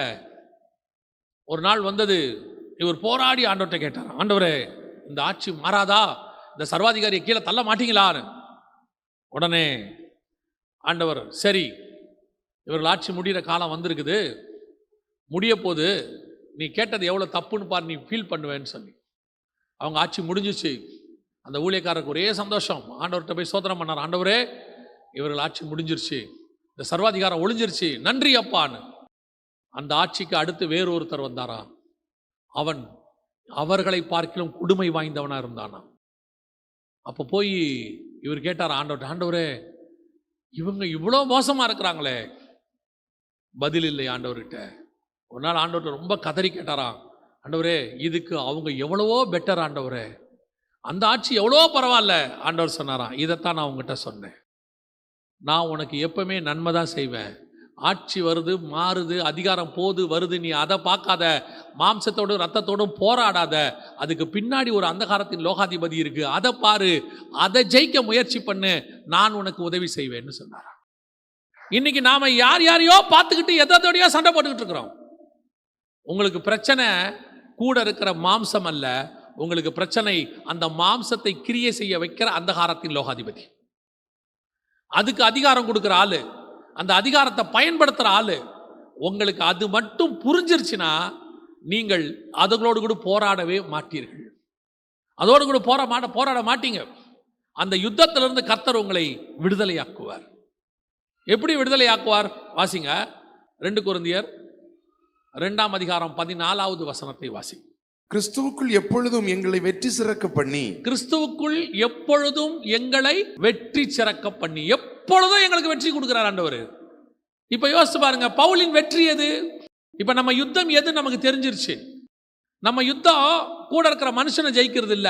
ஒரு நாள் வந்தது, இவர் போராடி ஆண்டவர்கிட்ட கேட்டார், ஆண்டவரே இந்த ஆட்சி மாறாதா, இந்த சர்வாதிகாரியை கீழே தள்ள மாட்டீங்களான்னு. உடனே ஆண்டவர், சரி இவர்கள் ஆட்சி முடிகிற காலம் வந்திருக்குது, முடிய போது நீ கேட்டது எவ்வளோ தப்புன்னு பாரு, நீ ஃபீல் பண்ணுவேன்னு சொல்லி அவங்க ஆட்சி முடிஞ்சிச்சு. அந்த ஊழியக்காரருக்கு ஒரே சந்தோஷம். ஆண்டவர்கிட்ட போய் சோதனை பண்ணார். ஆண்டவரே, இவர்கள் ஆட்சி முடிஞ்சிருச்சு, இந்த சர்வாதிகாரம் ஒளிஞ்சிருச்சு, நன்றி அப்பான்னு. அந்த ஆட்சிக்கு அடுத்து வேறு ஒருத்தர் வந்தாராம். அவன் அவர்களை பார்க்கிலும் கொடுமை வாய்ந்தவனா இருந்தானா. அப்போ போய் இவர் கேட்டார் ஆண்டவர்கிட்ட, ஆண்டவரே, இவங்க இவ்வளோ மோசமா இருக்கிறாங்களே. பதில் இல்லை ஆண்டவர்கிட்ட. ஒரு நாள் ஆண்டவர்கிட்ட ரொம்ப கதறி கேட்டாராம், ஆண்டவரே, இதுக்கு அவங்க எவ்வளவோ பெட்டர் ஆண்டவரே, அந்த ஆட்சி எவ்வளோ பரவாயில்ல. ஆண்டவர் சொன்னாராம், இதைத்தான் நான் உங்ககிட்ட சொன்னேன், நான் உனக்கு எப்பவுமே நன்மை தான் செய்வேன். ஆட்சி வருது, மாறுது, அதிகாரம் போது வருது, நீ அதை பார்க்காத, மாம்சத்தோடும் ரத்தத்தோடும் போராடாத, அதுக்கு பின்னாடி ஒரு அந்தகாரத்தின் லோகாதிபதி இருக்கு, அதை பாரு, அதை ஜெயிக்க முயற்சி பண்ணு, நான் உனக்கு உதவி செய்வேன்னு சொன்னாராம். இன்னைக்கு நாம யார் யாரையோ பார்த்துக்கிட்டு எதோடையோ சண்டை போட்டுக்கிட்டு இருக்கிறோம். உங்களுக்கு பிரச்சனை கூட இருக்கிற மாம்சம் அல்ல, உங்களுக்கு பிரச்சனை அந்த மாம்சத்தை கிரியை செய்ய வைக்கிற அந்தகாரத்தின் லோகாதிபதி. அதுக்கு அதிகாரம் கொடுக்குற ஆளு, அந்த அதிகாரத்தை பயன்படுத்துற ஆளு. உங்களுக்கு அது மட்டும் புரிஞ்சிருச்சுன்னா நீங்கள் அதுகளோடு கூட போராடவே மாட்டீர்கள். அதோடு கூட போராட மாட்டீங்க. அந்த யுத்தத்திலிருந்து கர்த்தர் உங்களை விடுதலையாக்குவார். எப்படி விடுதலையாக்குவார்? வாசிங்க 2 கொரிந்தியர் 2ஆம் அதிகாரம் 14வது வசனத்தை வாசி. கிறிஸ்துவுக்குள் எப்பொழுதும் எங்களை வெற்றி சிறக்க பண்ணி, கிறிஸ்துவுக்குள் எப்பொழுதும் எங்களை வெற்றி சிறக்க பண்ணி, எப்பொழுதும் எங்களுக்கு வெற்றி கொடுக்கிறார் ஆண்டவர். இப்ப யோசிச்சு பாருங்க, பவுலின் வெற்றி எது? இப்ப நம்ம யுத்தம் எது நமக்கு தெரிஞ்சிருச்சு. நம்ம யுத்தம் கூட இருக்கிற மனுஷனை ஜெயிக்கிறது இல்ல,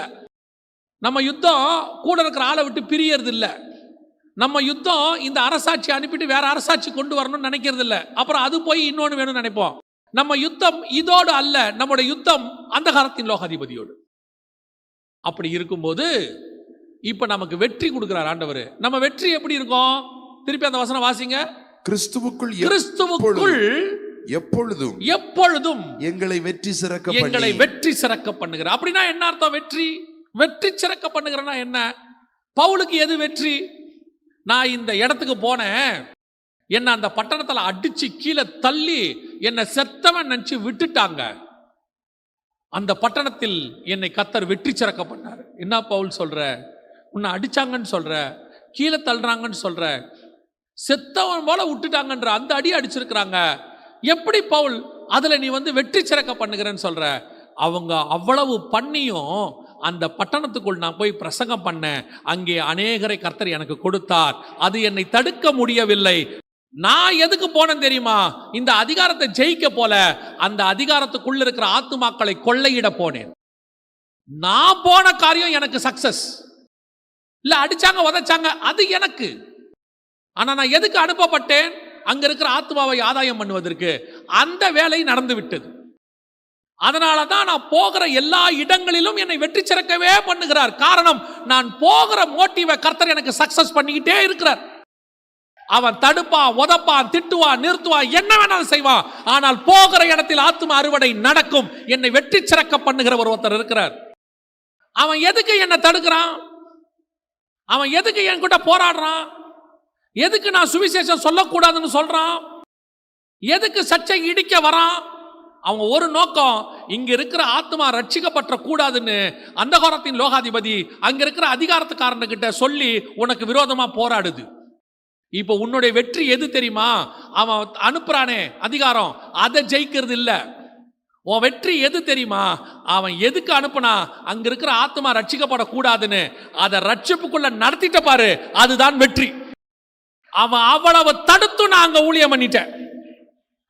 நம்ம யுத்தம் கூட இருக்கிற ஆளை விட்டு பிரியறது இல்ல, நம்ம யுத்தம் இந்த அரசாட்சி அனுப்பிட்டு வேற அரசாட்சி கொண்டு வரணும்னு நினைக்கிறது இல்ல, அப்புறம் அது போய் இன்னொன்னு வேணும்னு நினைப்போம். நம்ம யுத்தம் இதோடு அல்ல, நம்முடைய யுத்தம் அந்தகாரத்தின் லோகாதிபதியோடு. அப்படி இருக்கும்போது இப்ப நமக்கு வெற்றி கொடுக்கிறார் ஆண்டவர். நம்ம வெற்றி எப்படி இருக்கும்? திருப்பி அந்த வசனம் வாசிங்க. கிறிஸ்துவுக்குள் எப்பொழுதும் எங்களை வெற்றி சிறக்க பண்ணுகிறார். அப்படின்னா என்ன அர்த்தம்? வெற்றி சிறக்க பண்ணுகிறனா என்ன? பவுலுக்கு எது வெற்றி? நான் இந்த இடத்துக்கு போனேன், என்ன அந்த பட்டணத்தில் அடிச்சு கீழே தள்ளி என்னை செத்தவன் நினைச்சு விட்டுட்டாங்க, அந்த பட்டணத்தில் என்னை கர்த்தர் வெற்றி சிறக்க பண்ணார். என்ன பவுல் சொல்ற? உன்னை அடிச்சாங்கன்னு சொல்ற, கீழே தள்ளுறாங்கன்னு சொல்ற, செத்தவன் போல விட்டுட்டாங்கன்ற அந்த அடி அடிச்சிருக்கிறாங்க. எப்படி பவுல் அதுல நீ வெற்றி சிறக்க பண்ணுகிறேன்னு சொல்ற? அவங்க அவ்வளவு பண்ணியும் அந்த பட்டணத்துக்குள் நான் போய் பிரசங்கம் பண்ணேன், அங்கே அநேகரை கர்த்தர் எனக்கு கொடுத்தார், அது என்னை தடுக்க முடியவில்லை. நான் எதுக்கு போனேன் தெரியுமா? இந்த அதிகாரத்தை ஜெயிக்க போல, அந்த அதிகாரத்துக்குள்ள இருக்கிற ஆத்துமாக்களை கொள்ளையிட போனேன். நான் போன காரியம் எனக்கு சக்சஸ் இல்ல, அடிச்சாங்க உதைச்சாங்க அது எனக்கு. ஆனா நான் எதுக்கு அனுப்பப்பட்டேன்? அங்க இருக்கிற ஆத்துமாவை ஆதாயம் பண்ணுவதற்கு. அந்த வேலை நடந்து விட்டது. அதனாலதான் நான் போகிற எல்லா இடங்களிலும் என்னை வெற்றி சிறக்கவே பண்ணுகிறார். காரணம், நான் போகிற மோட்டிவை கர்த்தர் எனக்கு சக்சஸ் பண்ணிக்கிட்டே இருக்கிறார். அவன் தடுப்பான், உதப்பான், திட்டுவான், நிறுத்துவான், என்ன வேணாலும் செய்வான், ஆனால் போகிற இடத்தில் ஆத்தும அறுவடை நடக்கும். என்னை வெற்றி சிறக்க பண்ணுகிற ஒருத்தர் இருக்கிறார். அவன் எதுக்கு என்னை தடுக்கிறான்? அவன் எதுக்கு என் கூட போராடுறான்? எதுக்கு நான் சுவிசேஷம் சொல்லக்கூடாதுன்னு சொல்றான்? எதுக்கு சர்ச்சை இடிக்க வரான்? அவங்க ஒரு நோக்கம், இங்க இருக்கிற ஆத்மா ரட்சிக்கப்பட்ட கூடாதுன்னு அந்தகாரத்தின் லோகாதிபதி அங்க இருக்கிற அதிகாரத்துக்காரன்கிட்ட சொல்லி உனக்கு விரோதமா போராடுது. இப்போ உன்னுடைய வெற்றி எது தெரியுமா? அவன் அனுப்புறானே அதிகாரம், அதை ஜெயிக்கிறது இல்ல. உன் வெற்றி எது தெரியுமா? அவன் எதுக்கு அனுப்புனா? அங்க இருக்கிற ஆத்மா ரட்சிக்கப்படக்கூடாதுன்னு அதை ரட்சிப்புக்குள்ள நடத்திட்ட பாரு, அதுதான் வெற்றி. அவன் அவ்வளவு தடுத்து நான் அங்க ஊழியம் பண்ணிட்டேன்,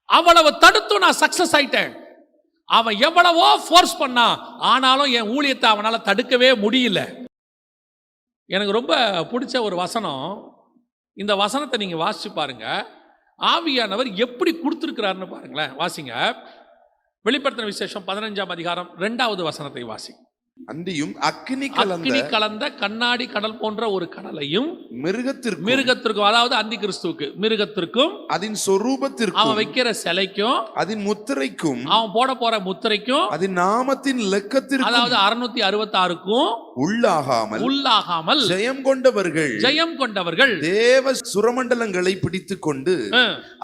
அவ்வளவு தடுத்து நான் சக்சஸ் ஆயிட்டேன். அவன் எவ்வளவோ ஃபோர்ஸ் பண்ணா, ஆனாலும் என் ஊழியத்தை அவனால தடுக்கவே முடியல. எனக்கு ரொம்ப பிடிச்ச ஒரு வசனம், இந்த வசனத்தை நீங்க வாசிச்சு பாருங்க. ஆவியானவர் எப்படி கொடுத்திருக்கிறார்னு பாருங்களேன். வாசிங்க, வெளிப்படுத்தின விசேஷம் 15ஆம் அதிகாரம் 2வது வசனத்தை வாசி. அந்தியும் அக்கினி கலந்த கண்ணாடி கடல் போன்ற ஒரு கடலையும் மிருகத்திற்கும், அதாவது அந்தி கிறிஸ்துவுக்கு, மிருகத்திற்கும், அதன் சொரூபத்திற்கும், அவன் வைக்கிற சிலைக்கும், அதன் முத்திரைக்கும், அவன் போட போற முத்திரைக்கும், அதன் நாமத்தின் இலக்கத்திற்கும், அதாவது 666க்கும் உள்ளாகாமல் ஜெயம் கொண்டவர்கள் தேவ சுரமண்டலங்களை பிடித்துக் கொண்டு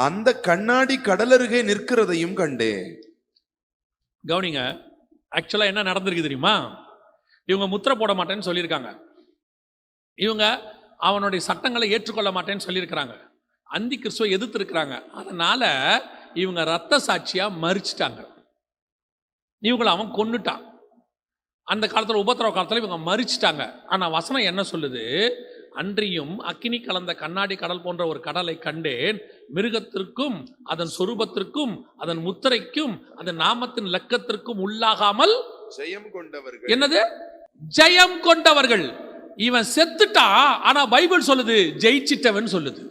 அந்த கண்ணாடி கடலருகே நிற்கிறதையும் கண்டேன். கவனிங்க, ஆக்சுவலா என்ன நடந்திருக்கு தெரியுமா? இவங்க முத்திரை போட மாட்டேன்னு சொல்லியிருக்காங்க. இவங்க அவனுடைய சட்டங்களை ஏற்றுக்கொள்ள மாட்டேன்னு சொல்லியிருக்கிறாங்க. அந்தி கிறிஸ்துவை எதிர்த்து இருக்கிறாங்க. அதனால இவங்க ரத்த சாட்சியா மரிச்சிட்டாங்க. இவங்களை அவன் கொன்னுட்டான். அந்த காலத்தில் உபத்திரவ காலத்தில் இவங்க மரிச்சிட்டாங்க. ஆனால் வசனம் என்ன சொல்லுது? அன்றியும் அக்கினி கலந்த கண்ணாடி கடல் போன்ற ஒரு கடலை கண்டேன். மிருகத்திற்கும் அதன் சொரூபத்திற்கும் அதன் முத்திரைக்கும் அதன் நாமத்தின் லக்கத்திற்கும் உள்ளாகாமல் ஜெயம் கொண்டவர்கள். என்னது? ஜெயம் கொண்டவர்கள். இவன் செத்துட்டா, ஆனா பைபிள் சொல்லுது ஜெயிச்சிட்டவன் சொல்லுது.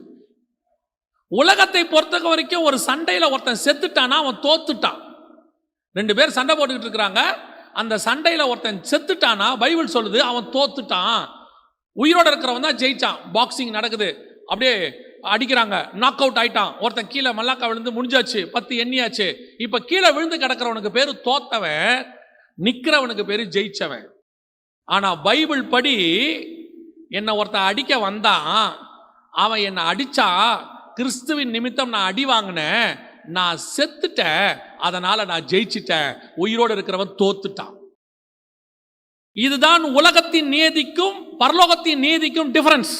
உலகத்தை பொறுத்த வரைக்கும் ஒரு சண்டையில ஒருத்தன் செத்துட்டானா அவன் தோத்துட்டான். 2 பேர் சண்டை போட்டுக்கிட்டு இருக்கிறாங்க. அந்த சண்டையில ஒருத்தன் செத்துட்டானா பைபிள் சொல்லுது அவன் தோத்துட்டான். உயிரோட இருக்கிறவன் தான் ஜெயிச்சான். பாக்ஸிங் நடக்குது, அப்படியே அடிக்கிறாங்க, நாக் அவுட் ஆயிட்டான். ஒருத்தன் கீழே மல்லாக்கா விழுந்து முடிஞ்சாச்சு, 10 எண்ணியாச்சு. இப்ப கீழே விழுந்து கிடக்கிறவனுக்கு பேரு தோத்தவன், நிக்கிறவனுக்கு பேரு ஜெயிச்சவன். ஆனா பைபிள் படி என்னை ஒருத்தன் அடிக்க வந்தான், அவன் என்னை அடிச்சா, கிறிஸ்துவின் நிமித்தம் நான் அடி வாங்கினேன், நான் செத்துட்டேன், அதனால நான் ஜெயிச்சிட்டேன். உயிரோடு இருக்கிறவன் தோத்துட்டான். இதுதான் உலகத்தின் நீதிக்கும் பரலோகத்தின் நீதிக்கும் டிஃபரன்ஸ்.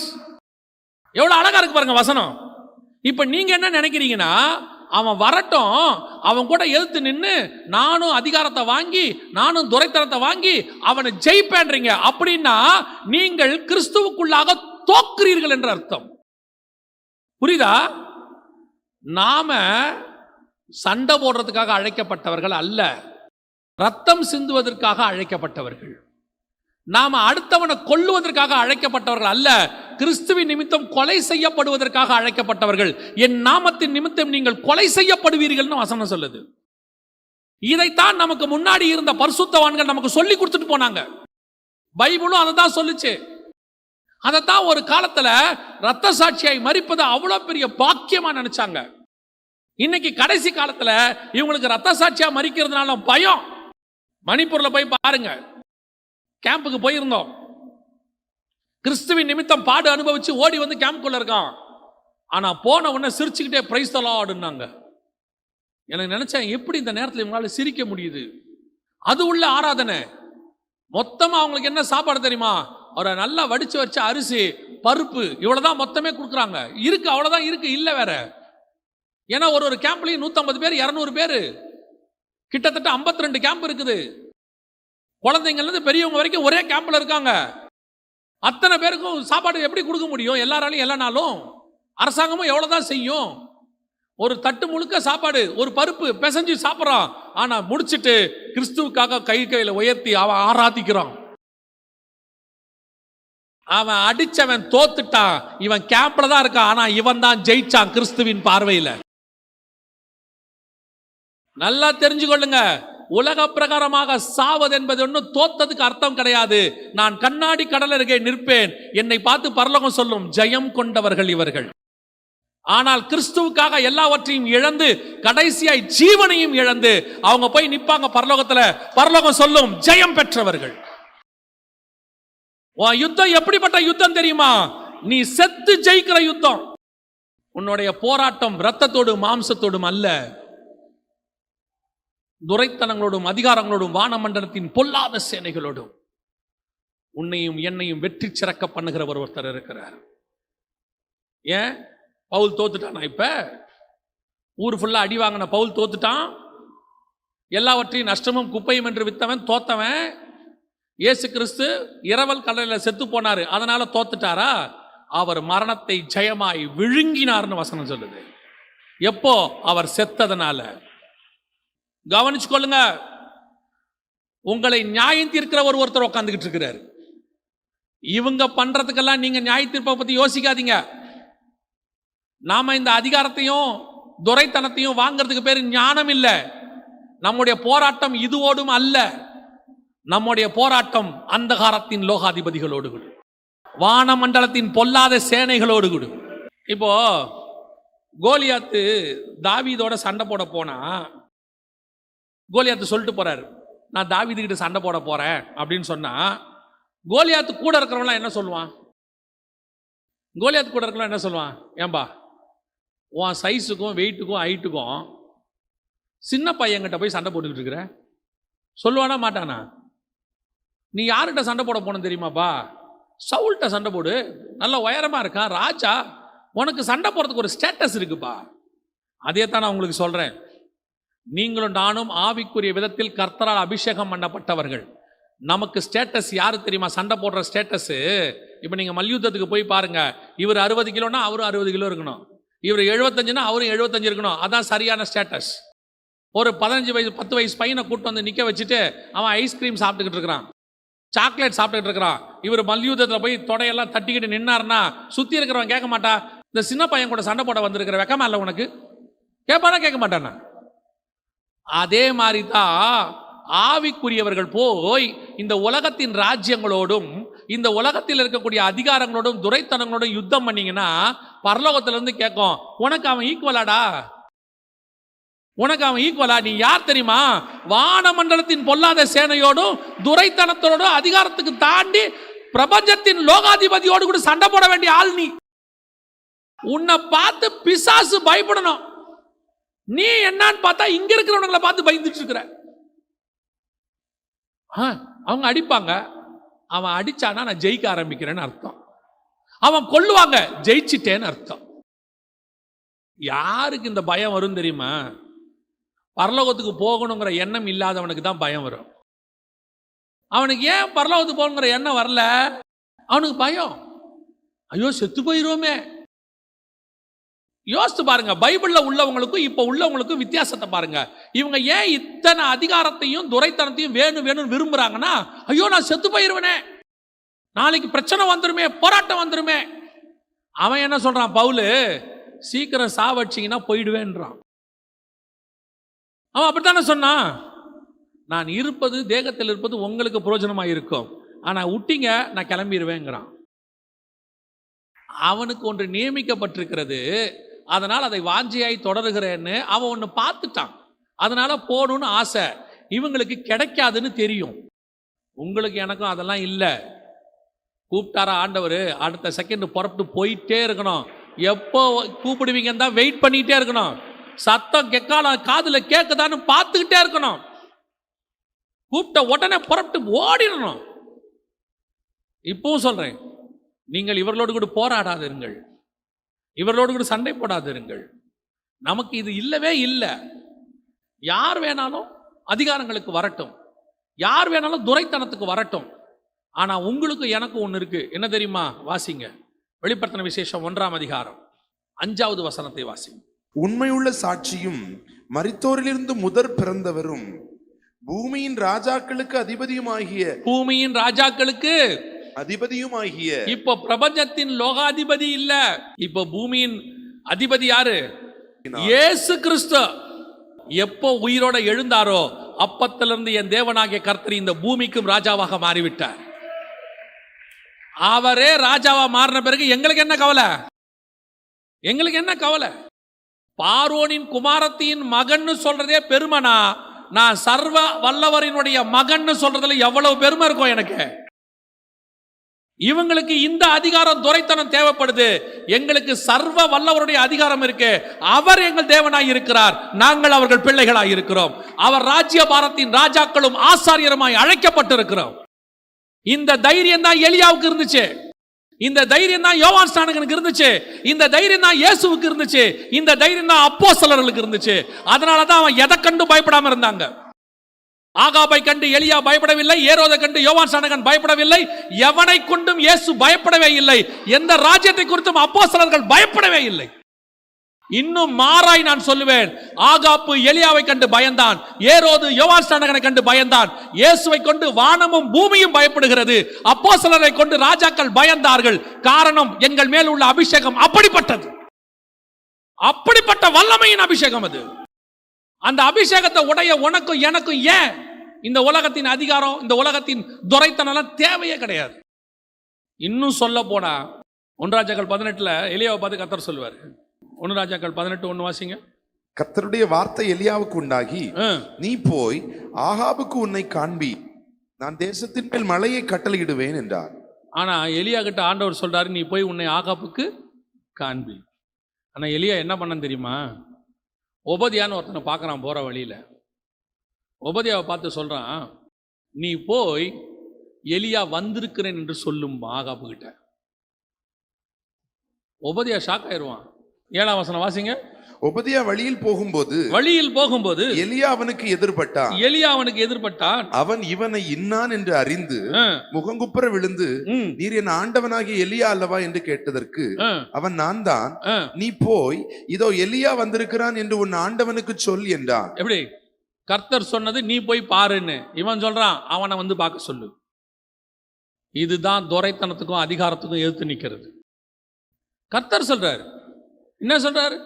எவ்வளவு அழகா இருக்கு பாருங்க வசனம். இப்ப நீங்க என்ன நினைக்கிறீங்கன்னா, அவன் வரட்டும், அவன் கூட எதிர்த்து நின்று நானும் அதிகாரத்தை வாங்கி நானும் துரைத்தனத்தை வாங்கி அவனை ஜெயிப்பேன்றீங்க. அப்படின்னா நீங்கள் கிறிஸ்துவுக்குள்ளாக தோக்குறீர்கள் என்ற அர்த்தம். புரியுதா? நாம சண்டை போடுறதுக்காக அழைக்கப்பட்டவர்கள் அல்ல, ரத்தம் சிந்துவதற்காக அழைக்கப்பட்டவர்கள். நாம அடுத்தவனை கொல்லுவதற்காக அழைக்கப்பட்டவர்கள் அல்ல, கிறிஸ்துவின் நிமித்தம் கொலை செய்யப்படுவதற்காக அழைக்கப்பட்டவர்கள். என் நாமத்தின் நிமித்தம் நீங்கள் கொலை செய்யப்படுவீர்கள்னு வசனம் சொல்லுது. இதைத்தான் நமக்கு முன்னாடி இருந்த பரிசுத்தவான்கள் நமக்கு சொல்லி கொடுத்துட்டு போனாங்க. பைபிளும் அதை தான் சொல்லுச்சு. அதைத்தான் ஒரு காலத்துல ரத்த சாட்சியாய் மரிப்பது அவ்வளவு பெரிய பாக்கியமா நினைச்சாங்க. இன்னைக்கு கடைசி காலத்துல இவங்களுக்கு ரத்த சாட்சியா மரிக்கிறதுனால பயம். மணிப்பூர்ல போய் பாருங்க, கேம்புக்கு போயிருந்தோம். கிறிஸ்துவின் நிமித்தம் பாடு அனுபவிச்சு ஓடி வந்து கேம்புக்குள்ள இருக்கான். ஆனா போன உடனே சிரிச்சுக்கிட்டே பிரைஸ் தி லார்ட்னாங்க. எனக்கு நினைச்சேன், எப்படி இந்த நேரத்தில் இவங்களால சிரிக்க முடியுது? அது உள்ள ஆராதனை. மொத்தமா அவங்களுக்கு என்ன சாப்பாடு தெரியுமா? அவரை நல்லா வடிச்சு வச்ச அரிசி, பருப்பு, இவ்வளவுதான் மொத்தமே கொடுக்குறாங்க. இருக்கு, அவ்வளவுதான் இருக்கு, இல்ல வேற. ஏன்னா ஒரு கேம்ப்லயும் 150 பேர் 200 பேர், கிட்டத்தட்ட 52 கேம்ப் இருக்குது. குழந்தைங்கள்ல இருந்து பெரியவங்க வரைக்கும் ஒரே கேம்ப்ல இருக்காங்க. அத்தனை பேருக்கும் சாப்பாடு எப்படி கொடுக்க முடியும்? எல்லாராலையும் எல்லா நாளும். அரசாங்கமும் எவ்வளவுதான் செய்யும்? ஒரு தட்டு முழுக்க சாப்பாடு, ஒரு பருப்பு பிசைஞ்சு சாப்பிட்றான். ஆனா முடிச்சிட்டு கிறிஸ்துவுக்காக கையில உயர்த்தி அவன் ஆராதிக்கிறான். அவன் அடிச்சவன் தோத்துட்டான், இவன் கேம்ப்ல தான் இருக்கான். ஆனா இவன் தான் ஜெயிச்சான் கிறிஸ்துவின் பார்வையில. நல்லா தெரிஞ்சுக்கொள்ளுங்க, உலக பிரகாரமாக சாவது என்பது ஒன்றும் தோத்ததுக்கு அர்த்தம் கிடையாது. நான் கண்ணாடி கடல் அருகே நிற்பேன், என்னை பார்த்து பரலோகம் சொல்லும் ஜெயம் கொண்டவர்கள் இவர்கள். ஆனால் கிறிஸ்துவுக்காக எல்லாவற்றையும் இழந்து கடைசியாய் ஜீவனையும் இழந்து அவங்க போய் நிப்பாங்க பரலோகத்துல. பரலோகம் சொல்லும் ஜெயம் பெற்றவர்கள். யுத்தம் எப்படிப்பட்ட யுத்தம் தெரியுமா? நீ செத்து ஜெயிக்கிற யுத்தம். உன்னுடைய போராட்டம் இரத்தத்தோடும் மாம்சத்தோடும் அல்ல, துரைத்தனங்களோடும் அதிகாரங்களோடும் வானமண்டலத்தின் பொல்லாத சேனைகளோடும். உன்னையும் என்னையும் வெற்றி சிறக்க பண்ணுகிறவர் ஒருத்தர் இருக்கிறார். ஏன் பவுல் தோத்துட்டானா? இப்ப ஊர் ஃபுல்லா அடி வாங்கின பவுல் தோத்துட்டான். எல்லாவற்றையும் நஷ்டமும் குப்பையும் என்று வித்தவன் தோத்தவன். இயேசு கிறிஸ்து இரவல் கடலில் செத்து போனாரு, அதனால தோத்துட்டாரா? அவர் மரணத்தை ஜெயமாய் விழுங்கினார்னு வசனம் சொல்லுது. எப்போ? அவர் செத்ததனால. கவனிச்சு கொள்ளுங்க, உங்களை நியாயம் தீர்க்கிற ஒருத்தர் உட்காந்துக்கிட்டு இருக்கிறார். இவங்க பண்றதுக்கெல்லாம் நீங்க நியாய தீர்ப்பை பத்தி யோசிக்காதீங்க. நாம இந்த அதிகாரத்தையும் துரைத்தனத்தையும் வாங்கிறதுக்கு பேரு ஞானம் இல்லை. நம்முடைய போராட்டம் இதுவோடும் அல்ல. நம்முடைய போராட்டம் அந்தகாரத்தின் லோகாதிபதிகளோடு கூட, வானமண்டலத்தின் பொல்லாத சேனைகளோடு கூட. இப்போ கோலியாத்து தாவீதோட சண்டை போட போனா, கோலியாத்து சொல்லிட்டு போறாரு, நான் தாவீது கிட்ட சண்டை போட போறேன் அப்படின்னு சொன்னா, கோலியாத்து கூட இருக்கிறவங்களாம் என்ன சொல்லுவான்? கோலியாத்து கூட இருக்கிறவங்க என்ன சொல்லுவான்? ஏன்பா உன் சைஸுக்கும் வெயிட்டுக்கும் ஹைட்டுக்கும் சின்ன பையன்கிட்ட போய் சண்டை போட்டுக்கிட்டு இருக்கிற சொல்லுவானா மாட்டானா? நீ யார்கிட்ட சண்டை போட போன தெரியுமாப்பா? சவுல்கிட்ட சண்டை போடு. நல்ல உயரமா இருக்கான், ராஜா. உனக்கு சண்டை போறதுக்கு ஒரு ஸ்டேட்டஸ் இருக்குப்பா. அதே தான் நான் உங்களுக்கு சொல்றேன். நீங்களும் நானும் ஆவிக்குரிய விதத்தில் கர்த்தரால் அபிஷேகம் பண்ணப்பட்டவர்கள். நமக்கு ஸ்டேட்டஸ் யாரு தெரியுமா? சண்டை போடுற ஸ்டேட்டஸ். இப்போ நீங்கள் மல்யுத்தத்துக்கு போய் பாருங்க. இவர் 60 கிலோனா அவரும் 60 கிலோ இருக்கணும், இவர் 75னா அவரும் 75 இருக்கணும். அதான் சரியான ஸ்டேட்டஸ். ஒரு 15 வயசு 10 வயசு பையனை கூட்டு வந்து நிற்க வச்சுட்டு அவன் ஐஸ்கிரீம் சாப்பிட்டுக்கிட்டு இருக்கிறான், சாக்லேட் சாப்பிட்டுக்கிட்டு இருக்கிறான். இவர் மல்யுத்தத்தில் போய் தொடையெல்லாம் தட்டிக்கிட்டு நின்னார்னா சுற்றி இருக்கிறவன் கேட்க மாட்டா, இந்த சின்ன பையன் கூட சண்டை போட வந்திருக்கிற வெக்கமா இல்லை உனக்கு? கேட்பானா? கேட்க மாட்டானா? அதே மாதிரி தான் ஆவிக்குரியவர்கள் போய் இந்த உலகத்தின் ராஜ்யங்களோடும் இந்த உலகத்தில் இருக்கக்கூடிய அதிகாரங்களோடும் துரைத்தனங்களோடும் யுத்தம் பண்ணீங்கன்னா பரலோகத்திலிருந்து கேட்கும், உனக்கு அவன் ஈக்குவலாடா? உனக்கு அவன் ஈக்குவலா? நீ யார் தெரியுமா? வானமண்டலத்தின் பொல்லாத சேனையோடும் துரைத்தனத்தோடும் அதிகாரத்துக்கு தாண்டி பிரபஞ்சத்தின் லோகாதிபதியோடு கூட சண்டை போட வேண்டிய ஆள் நீ. உன்னை பார்த்து பிசாசு பயப்படணும். நீ என்னன்னு பார்த்தா இங்க இருக்கிறவங்களை பார்த்து பயந்துட்டு இருக்கிற. அவங்க அடிப்பாங்க, அவன் அடிச்சானா நான் ஜெயிக்க ஆரம்பிக்கிறேன்னு அர்த்தம். அவன் கொல்லுவாங்க, ஜெயிச்சிட்டேன்னு அர்த்தம். யாருக்கு இந்த பயம் வரும் தெரியுமா? பரலோகத்துக்கு போகணுங்கிற எண்ணம் இல்லாதவனுக்கு தான் பயம் வரும். அவனுக்கு ஏன் பரலோகத்துக்கு போகணுங்கிற எண்ணம் வரல? அவனுக்கு பயம், ஐயோ செத்து போயிருவோமே. யோசித்து பாருங்க, பைபிள்ல உள்ளவங்களுக்கும் இப்ப உள்ளவங்களுக்கும் வித்தியாசத்தை பாருங்க. இவங்க ஏன் இத்தனை அதிகாரத்தையும் துரைத்தனத்தையும் வேணும் வேணும்னு விரும்புறாங்கன்னா, ஐயோ நான் செத்து போயிருவனே, நாளைக்கு பிரச்சனை வந்துருமே, போராட்டம் வந்துருமே. அவன் என்ன சொல்றான்? பவுலு, சீக்கிரம் சாவடிச்சிங்கன்னா போயிடுவேன்றான். அவன் அப்படித்தானே சொன்னான். நான் இருப்பது, தேகத்தில் இருப்பது உங்களுக்கு பிரயோஜனமாக இருக்கும், ஆனா விட்டீங்க நான் கிளம்பிடுவேங்கிறான். அவனுக்கு ஒன்று நியமிக்கப்பட்டிருக்கிறது, அதனால் அதை வாஞ்சியாய் தொடருகிறேன்னு அவன் ஒன்று பார்த்துட்டான். அதனால போகணும்னு ஆசை. இவங்களுக்கு கிடைக்காதுன்னு தெரியும். உங்களுக்கு எனக்கும் அதெல்லாம் இல்லை. கூப்பிட்டாரா ஆண்டவர், அடுத்த செகண்ட் புறப்பட்டு போயிட்டே இருக்கணும். எப்போ கூப்பிடுவீங்கன்னு தான் வெயிட் பண்ணிட்டே இருக்கணும். சத்தம் கெக்கால காதுல கேட்குதான்னு பார்த்துக்கிட்டே இருக்கணும். கூப்பிட்ட உடனே புறப்பட்டு ஓடிடணும். இப்பவும் சொல்றேன், நீங்கள் இவர்களோடு கூட போராடாதிருங்கள், இவர்களோடு கூட சண்டை போடாதிருங்கள். நமக்கு இது இல்லவே இல்லை. யார் வேணாலும் அதிகாரங்களுக்கு வரட்டும், யார் வேணாலும் துரைத்தனத்துக்கு வரட்டும். ஆனா உங்களுக்கு எனக்கு ஒன்று இருக்கு. என்ன தெரியுமா? வாசிங்க, வெளிப்படுத்தின விசேஷம் 1ஆம் அதிகாரம் 5வது வசனத்தை வாசிங்க. உண்மையுள்ள சாட்சியும் மரித்தோரிலிருந்து முதற் பிறந்தவரும் பூமியின் ராஜாக்களுக்கு அதிபதியுமாகிய, பூமியின் ராஜாக்களுக்கு அதிபதியுமாகிய, இப்போ பிரபஞ்சத்தின் லோகாதிபதி இல்ல, இப்போ பூமியின் அதிபதி யாரு? இயேசு கிறிஸ்து. எப்போ உயிரோட எழுந்தாரோ அப்பத்திலிருந்து என் தேவனாகிய கர்த்தர் இந்த பூமிக்கும் ராஜாவாக மாறிவிட்டார். அவரே ராஜாவா மாறின பிறகு எங்களுக்கு என்ன கவலை? எங்களுக்கு என்ன கவலை? பார்வோனின் குமாரத்தின் மகன் சொல்றதே பெருமைனா, நான் சர்வ வல்லவரினுடைய மகன் சொல்றதுல எவ்வளவு பெருமை இருக்கும் எனக்கு. இவங்களுக்கு இந்த அதிகாரம் துரைத்தனம் தேவைப்படுது, எங்களுக்கு சர்வ வல்லவருடைய அதிகாரம் இருக்கு. அவர் எங்கள் தேவனாய் இருக்கிறார், நாங்கள் அவர்கள் பிள்ளைகளாய் இருக்கிறோம். அவர் ராஜ்ய பாரத்தின் ராஜாக்களும் ஆசாரியருமாய் அழைக்கப்பட்டிருக்கிறோம். இந்த தைரியம் தான் எலியாவுக்கு இருந்துச்சு, இந்த தைரியம் தான் யோவான் ஸ்நானகனுக்கு இருந்துச்சு, இந்த தைரியம் தான் இயேசுவுக்கு இருந்துச்சு, இந்த தைரியம் தான் அப்போஸ்தலர்களுக்கு இருந்துச்சு. அதனாலதான் அவன் எதை கண்டு பயப்படாம இருந்தாங்க. ஆகாபை கண்டு எலியா பயப்படவில்லை, ஏரோதை கண்டு யோவான் ஸ்நானகன் பயப்படவில்லை, எவனை கொண்டும் இயேசு பயப்படவே இல்லை, எந்த ராஜ்யத்தை குறித்தும் அப்போஸ்தலர்கள் பயப்படவே இல்லை. இன்னும் மாறாய் நான் சொல்லுவேன், ஆகாப்பு எலியாவை கண்டு பயந்தான், ஏரோது யோவான் ஸ்நானகனை கண்டு பயந்தான். இயேசுவை கொண்டு வானமும் பூமியும் பயப்படுகிறது, அப்போஸ்தலரை கொண்டு ராஜாக்கள் பயந்தார்கள். காரணம், எங்கள் மேல் உள்ள அபிஷேகம் அப்படிப்பட்டது, அப்படிப்பட்ட வல்லமையின் அபிஷேகம் அது. அந்த அபிஷேகத்தை உடைய உனக்கும் எனக்கும் ஏன் இந்த உலகத்தின் அதிகாரம், இந்த உலகத்தின் துரைத்தனம் தேவையே கிடையாது. இன்னும் சொல்ல போனா 1 ராஜாக்கள் 18 எலியாவை பார்த்து கர்த்தர் சொல்லுவார். 1 ராஜாக்கள் 18:1 வாசிங்க. கர்த்தருடைய வார்த்தை எலியாவுக்கு உண்டாகி, நீ போய் ஆகாபுக்கு உன்னை காண்பி, நான் தேசத்தின் மேல் மழையை கட்டளையிடுவேன் என்றார். ஆனா எலியா கிட்ட ஆண்டவர் சொல்றாரு, நீ போய் உன்னை ஆகாபுக்கு காண்பி. ஆனா எலியா என்ன பண்ண தெரியுமா? ஒபதியான்னு ஒருத்தனை பார்க்குறான் போகிற வழியில். ஒபதியாவை பார்த்து சொல்கிறான், நீ போய் எலியா வந்திருக்கிறேன் என்று சொல்லும் ஆகாபு கிட்ட. ஒபதியா ஷாக் ஆயிடுவான். 7ஆம் வசனம் வாசிங்க. ஒபதியா வழியில் போகும்போது எலியா அவனுக்கு எதிர்பட்டான். அவன் இவனை இன்னான் என்று அறிந்து முகங்குப்புற விழுந்து, நீர் என் ஆண்டவனாகிய எலியா அல்லவா என்று கேட்டதற்கு அவன், நான் தான். நீ போய் இதோ எலியா வந்திருக்கிறான் என்று உன் ஆண்டவனுக்கு சொல் என்றான். எப்படி? கர்த்தர் சொன்னது நீ போய் பாருன்னு இவன் சொல்றான், அவனை வந்து பார்க்க சொல்லு. இதுதான் துரைத்தனத்துக்கும் அதிகாரத்துக்கும் எதிர்த்து நிற்கிறது. கர்த்தர் சொல்றாரு, என்ன சொல்றாரு?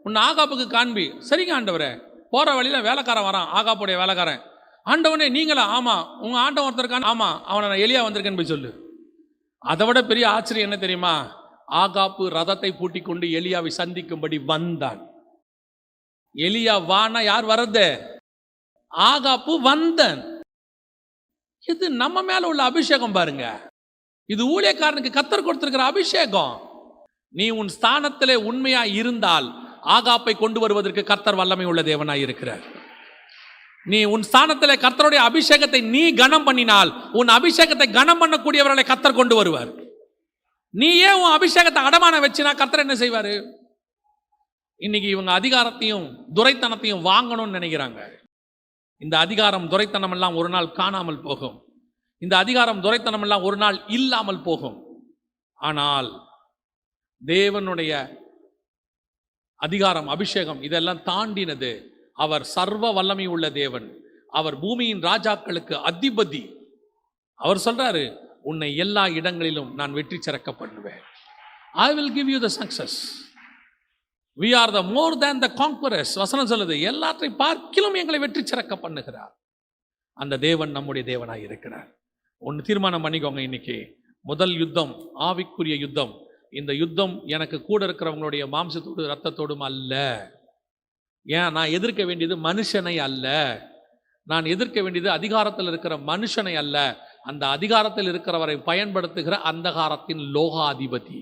உன் ஆகாப்புக்கு காண்பி. சரிங்க ஆண்டவரே. போற வழியில வேலைக்காரன் வரான், ஆகாப்புடைய வேலைக்காரன். ஆண்டவனே நீங்களா? ஆமா. உங்க ஆண்டவன் ஒருத்தருக்கான். ஆமா, அவனை நான் எலியா வந்திருக்கேன்னு போய் சொல்லு. அதை விட பெரிய ஆச்சரியம் என்ன தெரியுமா? ஆகாப்பு ரதத்தை பூட்டி கொண்டு எலியாவை சந்திக்கும்படி வந்தான். எலியா வானா யார் வர்றது? ஆகாப்பு வந்தன். இது நம்ம மேல உள்ள அபிஷேகம் பாருங்க. இது ஊழியக்காரனுக்கு கர்த்தர் கொடுத்திருக்கிற அபிஷேகம். நீ உன் ஸ்தானத்திலே உண்மையா இருந்தால் ஆகாப்பை கொண்டு வருவதற்கு கர்த்தர் வல்லமை உள்ள தேவனாய் இருக்கிறார். நீ உன் ஸ்தானத்திலே கர்த்தருடைய அபிஷேகத்தை நீ கனம் பண்ணினால் உன் அபிஷேகத்தை கனம் பண்ணக்கூடியவர்களை கர்த்தர் கொண்டு வருவார். நீ ஏன் உன் அபிஷேகத்தை அடமான வச்சினா கர்த்தர் என்ன செய்வாரு? இன்னைக்கு இவங்க அதிகாரத்தையும் துரைத்தனத்தையும் வாங்கணும்னு நினைக்கிறாங்க. இந்த அதிகாரம் துரைத்தனம் எல்லாம் ஒரு நாள் காணாமல் போகும். இந்த அதிகாரம் துரைத்தனம் எல்லாம் ஒரு நாள் இல்லாமல் போகும். ஆனால் தேவனுடைய அதிகாரம், அபிஷேகம் இதெல்லாம் தாண்டினது. அவர் சர்வ வல்லமை உள்ள தேவன். அவர் பூமியின் ராஜாக்களுக்கு அதிபதி. அவர் சொல்றாரு, உன்னை எல்லா இடங்களிலும் நான் வெற்றி சிறக்க பண்ணுவேன். I will give you the success. We are the more than the conquerors. வசனம் சொல்லுது, எல்லாற்றை பார்க்கிலும் எங்களை வெற்றி சிறக்க பண்ணுகிறார். அந்த தேவன் நம்முடைய தேவனாய் இருக்கிறார். ஒன்று தீர்மானம் பண்ணிக்கோங்க. இன்னைக்கு முதல் யுத்தம் ஆவிக்குரிய யுத்தம். இந்த யுத்தம் எனக்கு கூட இருக்கிறவங்களுடைய மாம்சத்தோடு ரத்தத்தோடும் அல்ல. ஏன்? நான் எதிர்க்க வேண்டியது மனுஷனை அல்ல. நான் எதிர்க்க வேண்டியது அதிகாரத்தில் இருக்கிற மனுஷனை அல்ல, அந்த அதிகாரத்தில் இருக்கிறவரை பயன்படுத்துகிற அந்தகாரத்தின் லோகாதிபதி.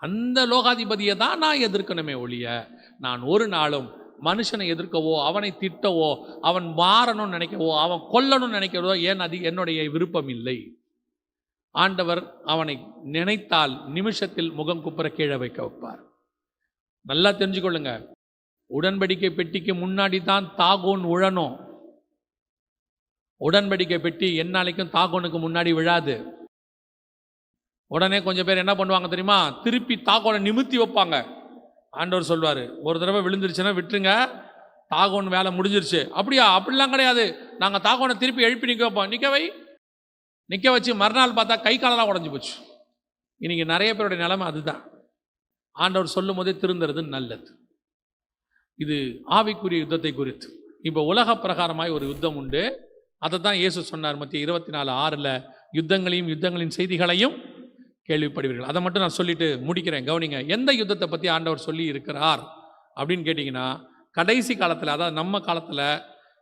அந்த லோகாதிபதியை தான் நான் எதிர்க்கணுமே ஒழிய நான் ஒரு நாளும் மனுஷனை எதிர்க்கவோ அவனை திட்டவோ அவன் மாறணும்னு நினைக்கவோ அவன் கொல்லணும்னு நினைக்கிறதோ என்னுடைய விருப்பம் இல்லை. ஆண்டவர் அவனை நினைத்தால் நிமிஷத்தில் முகம் குப்புற கீழே வைக்க வைப்பார். நல்லா தெரிஞ்சுக்கொள்ளுங்க, உடன்படிக்கை பெட்டிக்கு முன்னாடி தான் தாகோன் உழணும். உடன்படிக்கை பெட்டி எந்நாளைக்கும் தாகோனுக்கு முன்னாடி விழாது. உடனே கொஞ்சம் பேர் என்ன பண்ணுவாங்க தெரியுமா? திருப்பி தாகோனை நிமித்தி வைப்பாங்க. ஆண்டவர் சொல்வார், ஒரு தடவை விழுந்துருச்சுன்னா விட்டுருங்க, தாகோன் வேலை முடிஞ்சிருச்சு. அப்படியா? அப்படிலாம் கிடையாது. நாங்கள் தாகோனை திருப்பி எழுப்பி நிற்க வைப்போம். நிற்க வச்சு மறுநாள் பார்த்தா கை காலெல்லாம் உடஞ்சி போச்சு. இன்னைக்கு நிறைய பேருடைய நிலைமை அதுதான். ஆண்டவர் சொல்லும் போதே திருந்துறது நல்லது. இது ஆவிக்குரிய யுத்தத்தை குறித்து. இப்போ உலக பிரகாரமாய் ஒரு யுத்தம் உண்டு. அதை தான் இயேசு சொன்னார் மத்திய 24:6 யுத்தங்களையும் யுத்தங்களின் செய்திகளையும் கேள்விப்படுவீர்கள். அதை மட்டும் நான் சொல்லிட்டு முடிக்கிறேன். கவனிங்க, எந்த யுத்தத்தை பற்றி ஆண்டவர் சொல்லி இருக்கிறார் அப்படின்னு கேட்டிங்கன்னா, கடைசி காலத்தில், அதாவது நம்ம காலத்தில்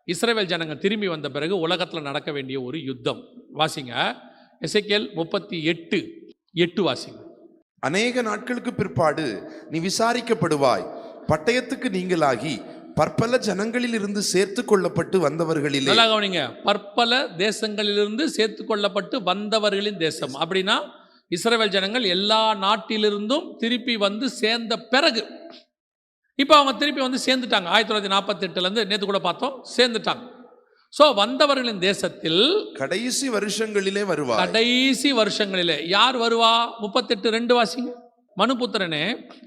இஸ்ரவேல் ஜனங்க திரும்பி வந்த பிறகு உலகத்தில் நடக்க வேண்டிய ஒரு யுத்தம். வாசிங்க, எசேக்கியேல் 38:8 வாசிங்க. அநேக நாட்களுக்கு பிற்பாடு நீ விசாரிக்கப்படுவாய், பட்டயத்துக்கு நீங்களாகி பற்பல ஜனங்களில் இருந்து சேர்த்து கொள்ளப்பட்டு வந்தவர்களிலே. நல்லா கவனிங்க, பற்பல தேசங்களிலிருந்து சேர்த்து கொள்ளப்பட்டு வந்தவர்களின் தேசம். அப்படின்னா இஸ்ரவேல் ஜனங்கள் எல்லா நாட்டிலிருந்தும் திருப்பி வந்து சேர்ந்த பிறகு, இப்போ அவங்க திருப்பி வந்து சேர்ந்துட்டாங்க. 1948 நேற்று கூட பார்த்தோம், சேர்ந்துட்டாங்க. ஸோ வந்தவர்களின் தேசத்தில் கடைசி வருஷங்களிலே வருவா. கடைசி வருஷங்களிலே யார் வருவா? 38:2 வாசிங்க. மனுபுத்திரனே,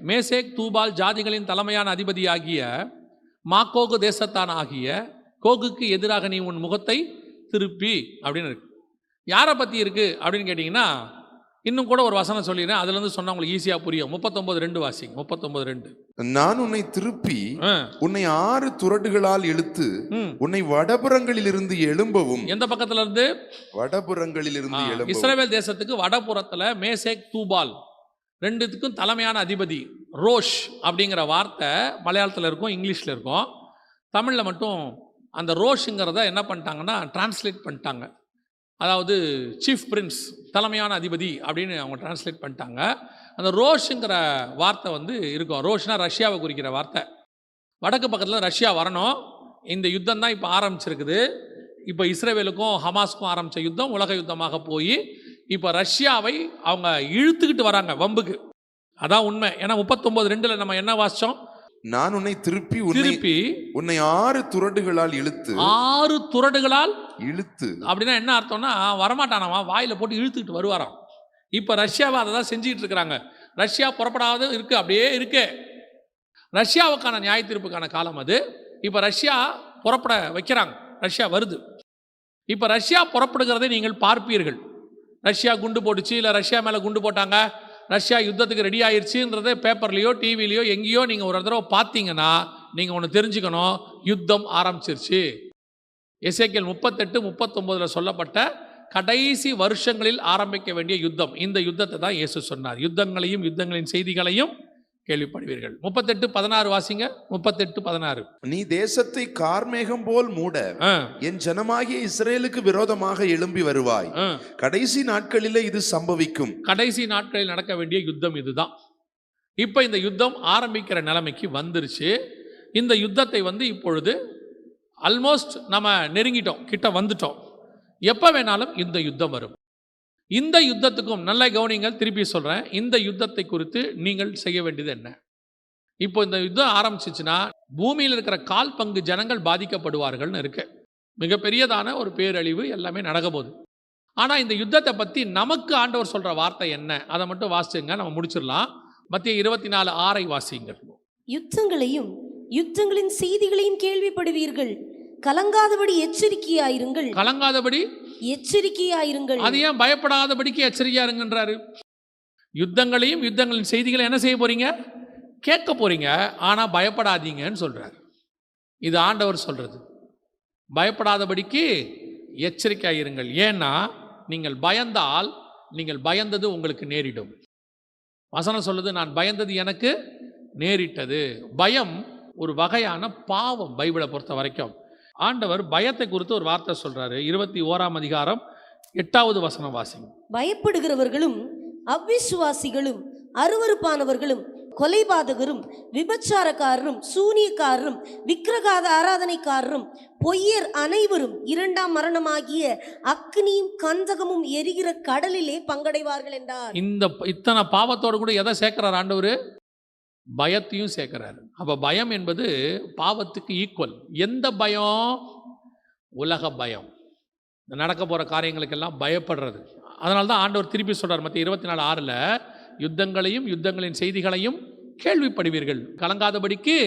மேசேக் தூபால் ஜாதிகளின் தலைமையான அதிபதியாகிய மாக்கோகு தேசத்தான் ஆகிய கோகுக்கு எதிராக நீ உன் முகத்தை திருப்பி அப்படின்னு இருக்கு. யாரை பற்றி இருக்கு அப்படின்னு கேட்டிங்கன்னா, இன்னும் கூட ஒரு வசனம் சொல்லிடுறேன், அதுலேருந்து சொன்னா உங்களுக்கு ஈஸியாக புரியும். 39:2 வாசிங்க. 39:2. நான் உன்னை திருப்பி உன்னை 6 துறடுகளால் இழுத்து உன்னை வடபுறங்களில் இருந்து எழும்பவும். எந்த பக்கத்துல இருந்து? வடபுறங்களில் இருந்து எழும்பவும். இஸ்ரவேல் தேசத்துக்கு வடபுறத்துல மேசேக் தூபால் ரெண்டுத்துக்கும் தலைமையான அதிபதி. ரோஷ் அப்படிங்கிற வார்த்தை மலையாளத்தில் இருக்கும், இங்கிலீஷில் இருக்கும். தமிழில் மட்டும் அந்த ரோஷுங்கிறத என்ன பண்ணிட்டாங்கன்னா டிரான்ஸ்லேட் பண்ணிட்டாங்க. அதாவது சீஃப் பிரின்ஸ், தலைமையான அதிபதி அப்படின்னு அவங்க டிரான்ஸ்லேட் பண்ணிட்டாங்க. அந்த ரோஷுங்கிற வார்த்தை வந்து இருக்கும். ரோஷ்னா ரஷ்யாவை குறிக்கிற வார்த்தை. வடக்கு பக்கத்தில் ரஷ்யா வரணும். இந்த யுத்தம் தான் இப்போ ஆரம்பிச்சிருக்குது. இப்போ இஸ்ரேலுக்கும் ஹமாஸ்க்கும் ஆரம்பித்த யுத்தம் உலக யுத்தமாக போய் இப்போ ரஷ்யாவை அவங்க இழுத்துக்கிட்டு வராங்க வம்புக்கு. அதான் உண்மை. ஏன்னா 39:2 நம்ம என்ன வாசிச்சோம்? நான் உன்னை திருப்பி உன்னை 6 துறடுகளால் இழுத்து 6 துறடுகளால் இழுத்து. அப்படின்னா என்ன அர்த்தம்னா வரமாட்டானாமா, வாயில போட்டு இழுத்துக்கிட்டு வருவாராம். இப்போ ரஷ்யாவை அதை தான் செஞ்சுக்கிட்டு இருக்கிறாங்க. ரஷ்யா புறப்படாத இருக்கு, அப்படியே இருக்கு. ரஷ்யாவுக்கான நியாய தீர்ப்புக்கான காலம் அது. இப்போ ரஷ்யா புறப்பட வைக்கிறாங்க, ரஷ்யா வருது. இப்போ ரஷ்யா புறப்படுகிறதை நீங்கள் பார்ப்பீர்கள். ரஷ்யா குண்டு போட்டுச்சு, இல்லை ரஷ்யா மேலே குண்டு போட்டாங்க, ரஷ்யா யுத்தத்துக்கு ரெடி ஆயிடுச்சுன்றதை பேப்பர்லேயோ டிவிலையோ எங்கேயோ நீங்கள் ஒரு தடவை பார்த்தீங்கன்னா நீங்கள் ஒன்று தெரிஞ்சுக்கணும், யுத்தம் ஆரம்பிச்சிருச்சு. எசேக்கியேல் 38:39 சொல்லப்பட்ட கடைசி வருஷங்களில் ஆரம்பிக்க வேண்டிய யுத்தம். இந்த யுத்தத்தை தான் இயேசு சொன்னார். யுத்தங்களையும் யுத்தங்களின் செய்திகளையும் கேள்விப்படுவீர்கள். 38:16 வாசிங்க. 38:16. நீ தேசத்தை கார்மேகம் போல் மூட என் ஜனமாகிய இஸ்ரேலுக்கு விரோதமாக எழும்பி வருவாய். கடைசி நாட்களிலே இது சம்பவிக்கும். கடைசி நாட்களில் நடக்க வேண்டிய யுத்தம் இதுதான். இப்போ இந்த யுத்தம் ஆரம்பிக்கிற நிலைமைக்கு வந்துருச்சு. இந்த யுத்தத்தை இப்பொழுது ஆல்மோஸ்ட் நம்ம நெருங்கிட்டோம், கிட்ட வந்துட்டோம். எப்போ வேணாலும் இந்த யுத்தம் வரும். இந்த யுத்தத்துக்கும் நல்ல கவனிங்கள், திருப்பி சொல்கிறேன், இந்த யுத்தத்தை குறித்து நீங்கள் செய்ய வேண்டியது என்ன? இப்போ இந்த யுத்தம் ஆரம்பிச்சிச்சுன்னா பூமியில் இருக்கிற 1/4 பங்கு ஜனங்கள் பாதிக்கப்படுவார்கள்னு இருக்கு. மிகப்பெரியதான ஒரு பேரழிவு எல்லாமே நடக்க போகுது. ஆனால் இந்த யுத்தத்தை பற்றி நமக்கு ஆண்டவர் சொல்கிற வார்த்தை என்ன, அதை மட்டும் வாசிச்சுங்க, நம்ம முடிச்சிடலாம். மத்திய 24:6 வாசிங்கள். யுத்தங்களையும் யுத்தங்களின் செய்திகளையும் கேள்விப்படுவீர்கள், கலங்காதபடி எச்சரிக்கையாயிருங்கள். கலங்காதபடி எச்சரிக்கையாயிருங்கள். அது ஏன் பயப்படாதபடிக்கு எச்சரிக்கையா இருங்கன்றாரு? யுத்தங்களையும் யுத்தங்களின் செய்திகளை என்ன செய்ய போறீங்க? கேட்க போறீங்க. ஆனா பயப்படாதீங்கன்னு சொல்றாரு. இது ஆண்டவர் சொல்றது. பயப்படாதபடிக்கு எச்சரிக்கையாயிருங்கள். ஏன்னா நீங்கள் பயந்தால் நீங்கள் பயந்தது உங்களுக்கு நேரிடும். வசனம் சொல்லுது, நான் பயந்தது எனக்கு நேரிட்டது. பயம் ஒரு வகையான பாவம். பைபிளை பொறுத்த வரைக்கும் ஆண்டவர் பயத்தை குறித்து ஒரு வார்த்தை சொல்றாரு. 21 வசனம் வாசிங்க. பயப்படுகிறவர்களும் அவ்விசுவாசிகளும் அருவருப்பானவர்களும் கொலைபாதகரும் விபச்சாரக்காரரும் சூனியக்காரரும் விக்கிரகாத ஆராதனைக்காரரும் பொய்யர் அனைவரும் 2ஆம் மரணமாகிய அக்னியும் கந்தகமும் எரிகிற கடலிலே பங்கடைவார்கள் என்றார். இத்தனை பாவத்தோடு கூட எதை சேர்க்கிறார் ஆண்டவர்? பயத்தையும் சேர்க்கிறாரு. அப்ப பயம் என்பது பாவத்துக்கு ஈக்குவல். எந்த பயம்? உலக பயம். நடக்க போற காரியங்களுக்கெல்லாம் பயப்படுறது. அதனால தான் ஆண்டவர் திருப்பி சொல்றார் மத்திய 24:6 யுத்தங்களையும் யுத்தங்களின் செய்திகளையும் கேள்விப்படுவீர்கள், கலங்காதபடிக்கு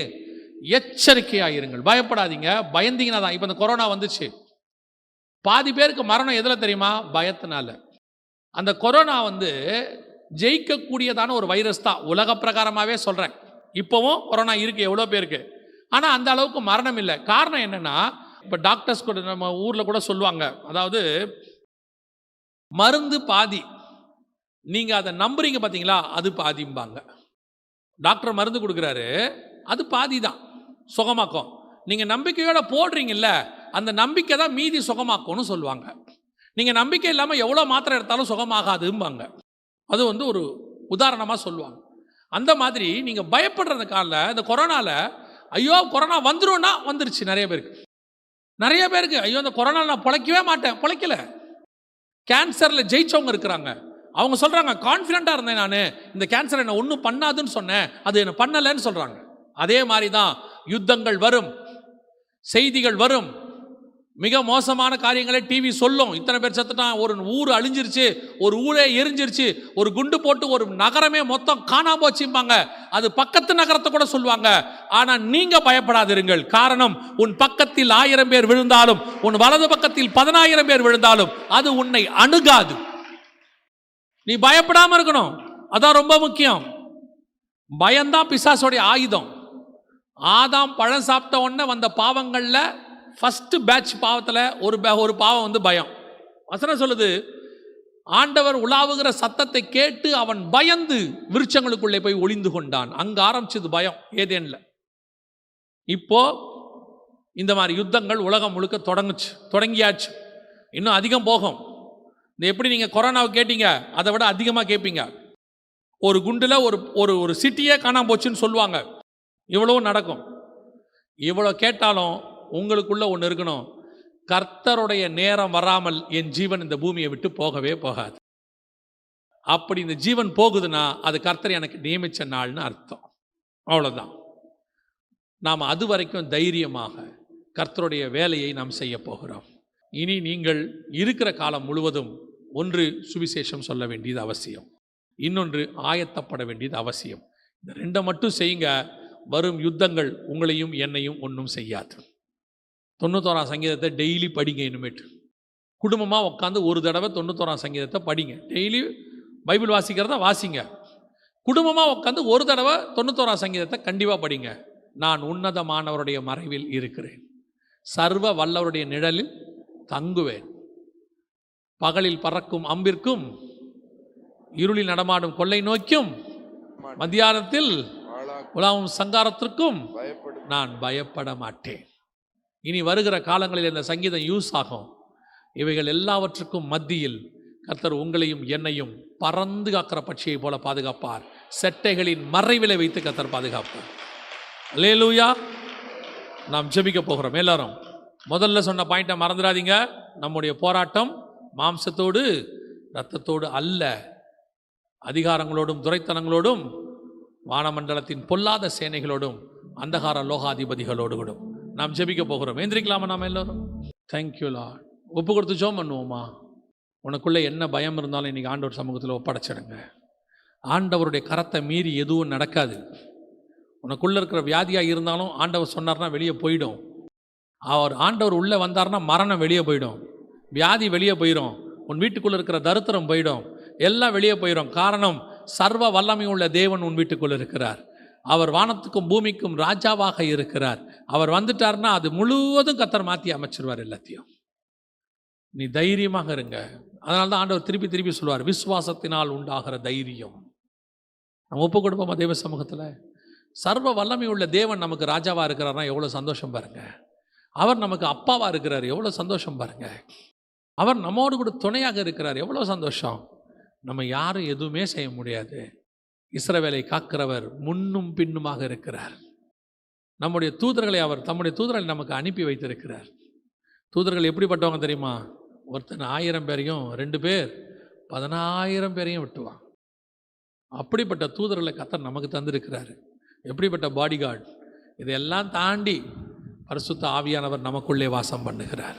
எச்சரிக்கையாயிருங்கள். பயப்படாதீங்க. பயந்தீங்கன்னா தான். இப்போ இந்த கொரோனா வந்துச்சு, பாதி பேருக்கு மரணம் எதுல தெரியுமா? பயத்தினால. அந்த கொரோனா ஜெயிக்கக்கூடியதான ஒரு வைரஸ் தான். உலக பிரகாரமாகவே சொல்கிறேன். இப்போவும் கொரோனா இருக்குது எவ்வளோ பேருக்கு, ஆனால் அந்த அளவுக்கு மரணம் இல்லை. காரணம் என்னென்னா, இப்போ டாக்டர்ஸ் கூட நம்ம ஊரில் கூட சொல்லுவாங்க, அதாவது மருந்து பாதி, நீங்கள் அதை நம்புறீங்க பார்த்தீங்களா, அது பாதிம்பாங்க. டாக்டர் மருந்து கொடுக்குறாரு, அது பாதி தான் சுகமாக்கும். நீங்கள் நம்பிக்கையோட போடுறீங்கல்ல, அந்த நம்பிக்கை தான் மீதி சுகமாக்கும்னு சொல்லுவாங்க. நீங்கள் நம்பிக்கை இல்லாமல் எவ்வளோ மாத்திரை எடுத்தாலும் சுகமாகாதும்பாங்க. அது ஒரு உதாரணமாக சொல்லுவாங்க. அந்த மாதிரி நீங்கள் பயப்படுறது காலில் இந்த கொரோனாவில், ஐயோ கொரோனா வந்துடும்னா வந்துருச்சு. நிறைய பேருக்கு ஐயோ இந்த கொரோனா நான் பிழைக்கவே மாட்டேன், பிழைக்கல. கேன்சரில் ஜெயிச்சவங்க இருக்கிறாங்க. அவங்க சொல்கிறாங்க, கான்ஃபிடென்ட்டாக இருந்தேன் நான், இந்த கேன்சர் என்னை ஒன்றும் பண்ணாதுன்னு சொன்னேன், அது என்னை பண்ணலைன்னு சொல்கிறாங்க. அதே மாதிரி தான் யுத்தங்கள் வரும், செய்திகள் வரும், மிக மோசமான காரியங்களை டிவி சொல்லும். இத்தனை பேர் செத்துட்டான், ஒரு ஊர் அழிஞ்சிருச்சு, ஒரு ஊரே எரிஞ்சிருச்சு, ஒரு குண்டு போட்டு ஒரு நகரமே மொத்தம் காணாம போச்சும்பாங்க. அது பக்கத்து நகரத்தை கூட சொல்லுவாங்க. ஆனா நீங்க பயப்படாதிருங்கள். காரணம், உன் பக்கத்தில் 1000 பேர் விழுந்தாலும், உன் வலது பக்கத்தில் 10,000 பேர் விழுந்தாலும் அது உன்னை அணுகாது. நீ பயப்படாம இருக்கணும். அதான் ரொம்ப முக்கியம். பயம்தான் பிசாசோடைய ஆயுதம். ஆதாம் பழம் சாப்பிட்ட உடனே வந்த பாவங்கள்ல ஃபர்ஸ்ட் பேட்ச் பாவத்தில் ஒரு பாவம் பயம். வசனம் சொல்லுது, ஆண்டவர் உலாவுகிற சத்தத்தை கேட்டு அவன் பயந்து விருட்சங்களுக்குள்ளே போய் ஒளிந்து கொண்டான். அங்க ஆரம்பிச்சது பயம், ஏதேன்ல. இப்போ இந்த மாதிரி யுத்தங்கள் உலகம் முழுக்க தொடங்கியாச்சு. இன்னும் அதிகம் போகும். இந்த எப்படி நீங்க கொரோனாவை கேட்டீங்க, அதை விட அதிகமாக கேட்பீங்க. ஒரு குண்டுல ஒரு சிட்டியே காணாம போச்சுன்னு சொல்லுவாங்க. இவ்வளவு நடக்கும். இவ்வளோ கேட்டாலும் உங்களுக்குள்ள ஒன்று இருக்கணும், கர்த்தருடைய நேரம் வராமல் என் ஜீவன் இந்த பூமியை விட்டு போகவே போகாது. அப்படி இந்த ஜீவன் போகுதுன்னா அது கர்த்தர் எனக்கு நியமிச்ச நாள்னு அர்த்தம். அவ்வளோதான். நாம் அது வரைக்கும் தைரியமாக கர்த்தருடைய வேலையை நாம் செய்ய போகிறோம். இனி நீங்கள் இருக்கிற காலம் முழுவதும் ஒன்று சுவிசேஷம் சொல்ல வேண்டியது அவசியம், இன்னொன்று ஆயத்தப்பட வேண்டியது அவசியம். இந்த ரெண்டை மட்டும் செய்யுங்க. வரும் யுத்தங்கள் உங்களையும் என்னையும் ஒன்றும் செய்யாது. 91ஆம் சங்கீதத்தை டெய்லி படிங்க. இனிமேட்டு குடும்பமாக உட்காந்து ஒரு தடவை 91ஆம் சங்கீதத்தை படிங்க. டெய்லி பைபிள் வாசிக்கிறத வாசிங்க. குடும்பமாக உட்காந்து ஒரு தடவை 91ஆம் சங்கீதத்தை கண்டிப்பாக படிங்க. நான் உன்னதமானவருடைய மறைவில் இருக்கிறேன், சர்வ வல்லவருடைய நிழலில் தங்குவேன். பகலில் பறக்கும் அம்பிற்கும் இருளில் நடமாடும் கொள்ளை நோக்கும் மத்தியானத்தில் உலாவும் சங்காரத்திற்கும் நான் பயப்பட மாட்டேன். இனி வருகிற காலங்களில் இந்த சங்கீதம் யூஸ் ஆகும். இவைகள் எல்லாவற்றுக்கும் மத்தியில் கர்த்தர் உங்களையும் என்னையும் பறந்து காக்கிற பட்சியை போல பாதுகாப்பார். செட்டைகளின் மறைவிலை வைத்து கர்த்தர் பாதுகாப்பார். அல்லேலூயா. நாம் ஜெபிக்க போகிறோம். எல்லாரும் முதல்ல சொன்ன பாயிண்ட்டை மறந்துடாதீங்க. நம்முடைய போராட்டம் மாம்சத்தோடு இரத்தத்தோடு அல்ல, அதிகாரங்களோடும் துரைத்தனங்களோடும் வானமண்டலத்தின் பொல்லாத சேனைகளோடும் அந்தகார லோகாதிபதிகளோடு கூட நாம் ஜெபிக்க போகிறோம். எந்திரிக்கலாமா நாம் எல்லோரும்? Thank you Lord. ஒப்பு கொடுத்து ஜெபம் பண்ணுவோமா? உனக்குள்ளே என்ன பயம் இருந்தாலும் இன்றைக்கி ஆண்டவர் சமூகத்தில் ஒப்படைச்சிடுங்க. ஆண்டவருடைய கரத்தை மீறி எதுவும் நடக்காது. உனக்குள்ளே இருக்கிற வியாதியாக இருந்தாலும் ஆண்டவர் சொன்னார்னா வெளியே போயிடும். ஆண்டவர் உள்ளே வந்தார்னா மரணம் வெளியே போயிடும், வியாதி வெளியே போயிடும், உன் வீட்டுக்குள்ளே இருக்கிற தரித்திரம் போயிடும், எல்லாம் வெளியே போயிடும். காரணம், சர்வ வல்லமை உள்ள தேவன் உன் வீட்டுக்குள்ளே இருக்கிறார். அவர் வானத்துக்கும் பூமிக்கும் ராஜாவாக இருக்கிறார். அவர் வந்துட்டார்னா அது முழுவதும் கர்த்தர் மாற்றி அமைச்சிருவார் எல்லாத்தையும். நீ தைரியமாக இருங்க. அதனால தான் ஆண்டவர் திருப்பி திருப்பி சொல்வார், விசுவாசத்தினால் உண்டாகிற தைரியம். நம்ம ஒப்பு கொடுப்போமா தேவ சமூகத்தில்? சர்வ வல்லமை உள்ள தேவன் நமக்கு ராஜாவாக இருக்கிறார்னா எவ்வளோ சந்தோஷம் பாருங்க. அவர் நமக்கு அப்பாவாக இருக்கிறார், எவ்வளோ சந்தோஷம் பாருங்க. அவர் நம்மோடு கூட துணையாக இருக்கிறார், எவ்வளோ சந்தோஷம். நம்ம யாரும் எதுவுமே செய்ய முடியாது. இஸ்ரவேலை காக்கிறவர் முன்னும் பின்னுமாக இருக்கிறார். நம்முடைய தூதர்களை அவர் தம்முடைய தூதர்களை நமக்கு அனுப்பி வைத்திருக்கிறார். தூதர்கள் எப்படிப்பட்டவங்க தெரியுமா? ஒருத்தன் 1000 பேரையும் 2 பேர் 10000 பேரையும் விட்டுவான். அப்படிப்பட்ட தூதர்களை கர்த்தர் நமக்கு தந்திருக்கிறார். எப்படிப்பட்ட பாடிகார்டு! இதையெல்லாம் தாண்டி பரிசுத்த ஆவியானவர் நமக்குள்ளே வாசம் பண்ணுகிறார்.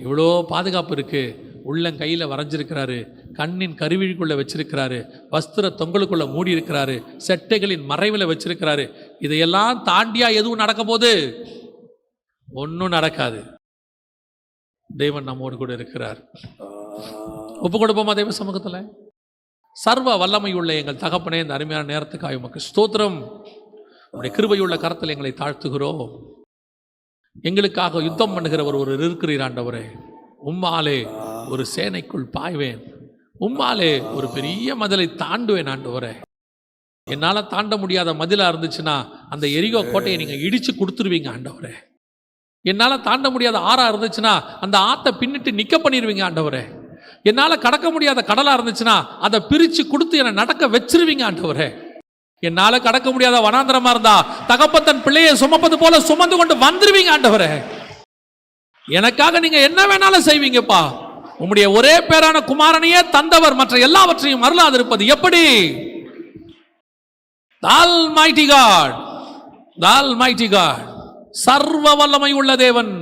இவ்வளோ பாதுகாப்பு இருக்குது. உள்ளங்கையில் வரைஞ்சிருக்கிறாரு, கண்ணின் கருவிழிக்குள்ளே வச்சிருக்கிறாரு, வஸ்திர தொங்கலுக்குள்ளே மூடி இருக்கிறாரு, செட்டைகளின் மறைவில் வச்சிருக்கிறாரு. இதையெல்லாம் தாண்டியா எதுவும் நடக்க போது? ஒன்றும் நடக்காது. தேவன் நம்மோடு கூட இருக்கிறார். ஒப்பு கொடுப்போமா தேவ சமூகத்தில்? சர்வ வல்லமை உள்ள எங்கள் தகப்பனே, இந்த அருமையான நேரத்துக்காக உமக்கு ஸ்தோத்திரம். உடைய கிருபையுள்ள கரத்தில் எங்களை தாழ்த்துகிறோம். எங்களுக்காக யுத்தம் பண்ணுகிறவர் ஒரு இருக்கிறீர் ஆண்டவரே. உம்மாலே ஒரு சேனைக்குள் பாய்வேன், உம்மாலே ஒரு பெரிய மதிலை தாண்டுவேன் ஆண்டவரே. என்னால் தாண்ட முடியாத மதிலாக இருந்துச்சுன்னா அந்த எரிகோ கோட்டையை நீங்கள் இடித்து கொடுத்துருவீங்க ஆண்டவரே. என்னால் தாண்ட முடியாத ஆறாக இருந்துச்சுன்னா அந்த ஆற்றை பின்னிட்டு நிற்க பண்ணிடுவீங்க ஆண்டவரே. என்னால் கடக்க முடியாத கடலாக இருந்துச்சுன்னா அதை பிரித்து கொடுத்து என்னை நடக்க வச்சிருவீங்க ஆண்டவரே. என்னால் கடக்க முடியாத வனாந்திரமாக இருந்தா தகப்பன் தன் பிள்ளையை சுமப்பது போல சுமந்து கொண்டு வந்துருவீங்க ஆண்டவரே. எனக்காக நீங்க என்ன வேணாலும் செய்வீங்கப்பா. உம்முடைய ஒரே பேரான குமாரனையே தந்தவர் மற்ற எல்லாவற்றையும் அருளாதிருப்பது எப்படி? The Almighty God, the Almighty God, சர்வ வல்லமை உள்ள தேவன்.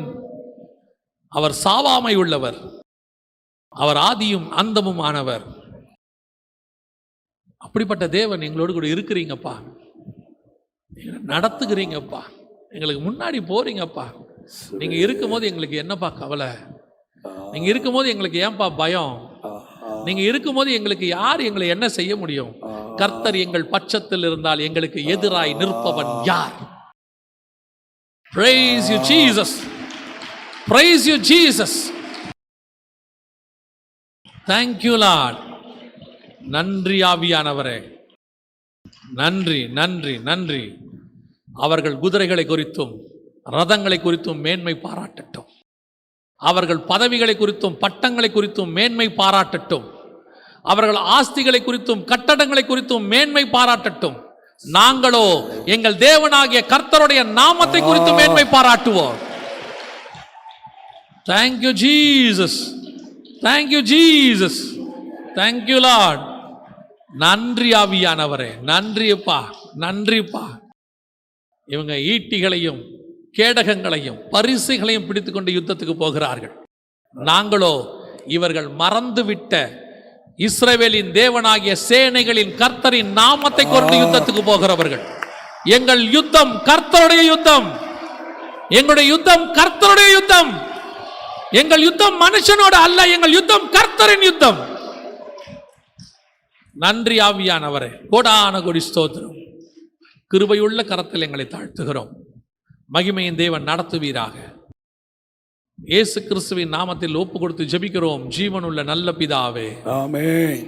அவர் சாவாமை உள்ளவர், அவர் ஆதியும் அந்தமும் ஆனவர். அப்படிப்பட்ட தேவன் எங்களோடு கூட இருக்கிறீங்கப்பா, நடத்துகிறீங்கப்பா, எங்களுக்கு முன்னாடி போறீங்கப்பா. நீங்க இருக்கும்போது எங்களுக்கு என்னப்பா கவலை? நீங்க இருக்கும்போது எங்களுக்கு ஏன்பா பயம்? நீங்க இருக்கும்போது எங்களுக்கு யார் எங்களை என்ன செய்ய முடியும்? கர்த்தர் எங்கள் பட்சத்தில் இருந்தால் எங்களுக்கு எதிராய் நிற்பவன் யார்? Praise you Jesus, praise you Jesus, thank you Lord. நன்றி ஆவியானவரே, நன்றி நன்றி நன்றி. அவர்கள் குதிரைகளை குறித்தும் ரதங்களை குறித்தும் மேன்மை பாராட்டட்டும். அவர்கள் பதவிகளை குறித்தும் பட்டங்களை குறித்தும் மேன்மை பாராட்டட்டும். அவர்கள் ஆஸ்திகளை குறித்தும் கட்டடங்களை குறித்தும் மேன்மை பாராட்டட்டும். நாங்களோ எங்கள் தேவனாகிய கர்த்தருடைய நாமத்தை குறித்து மேன்மை பாராட்டுவோம். Thank you Jesus, thank you Jesus, thank you lord. நன்றி ஆவியானவரே, நன்றிப்பா, நன்றிப்பா. இவங்க ஈட்டிகளையும் கேடகங்களையும் பரிசுகளையும் பிடித்துக்கொண்டு யுத்தத்துக்கு போகிறார்கள். நாங்களோ இவர்கள் மறந்துவிட்ட இஸ்ரவேலின் தேவனாகிய சேனைகளின் கர்த்தரின் நாமத்தை கொண்டு யுத்தத்துக்கு போகிறவர்கள். எங்கள் யுத்தம் கர்த்தருடைய யுத்தம், எங்களுடைய யுத்தம் கர்த்தருடைய யுத்தம். எங்கள் யுத்தம் மனுஷனோடு அல்ல, எங்கள் யுத்தம் கர்த்தரின் யுத்தம். நன்றி ஆவியானவரே, கோடான கோடி ஸ்தோத்திரம். கிருபையுள்ள கரத்தில் எங்களை தாழ்த்துகிறோம். மகிமையின் தேவன் நடத்துவீராக. இயேசு கிறிஸ்துவின் நாமத்தில் ஒப்பு கொடுத்து ஜெபிக்கிறோம் ஜீவனுள்ள நல்ல பிதாவே, ஆமென்.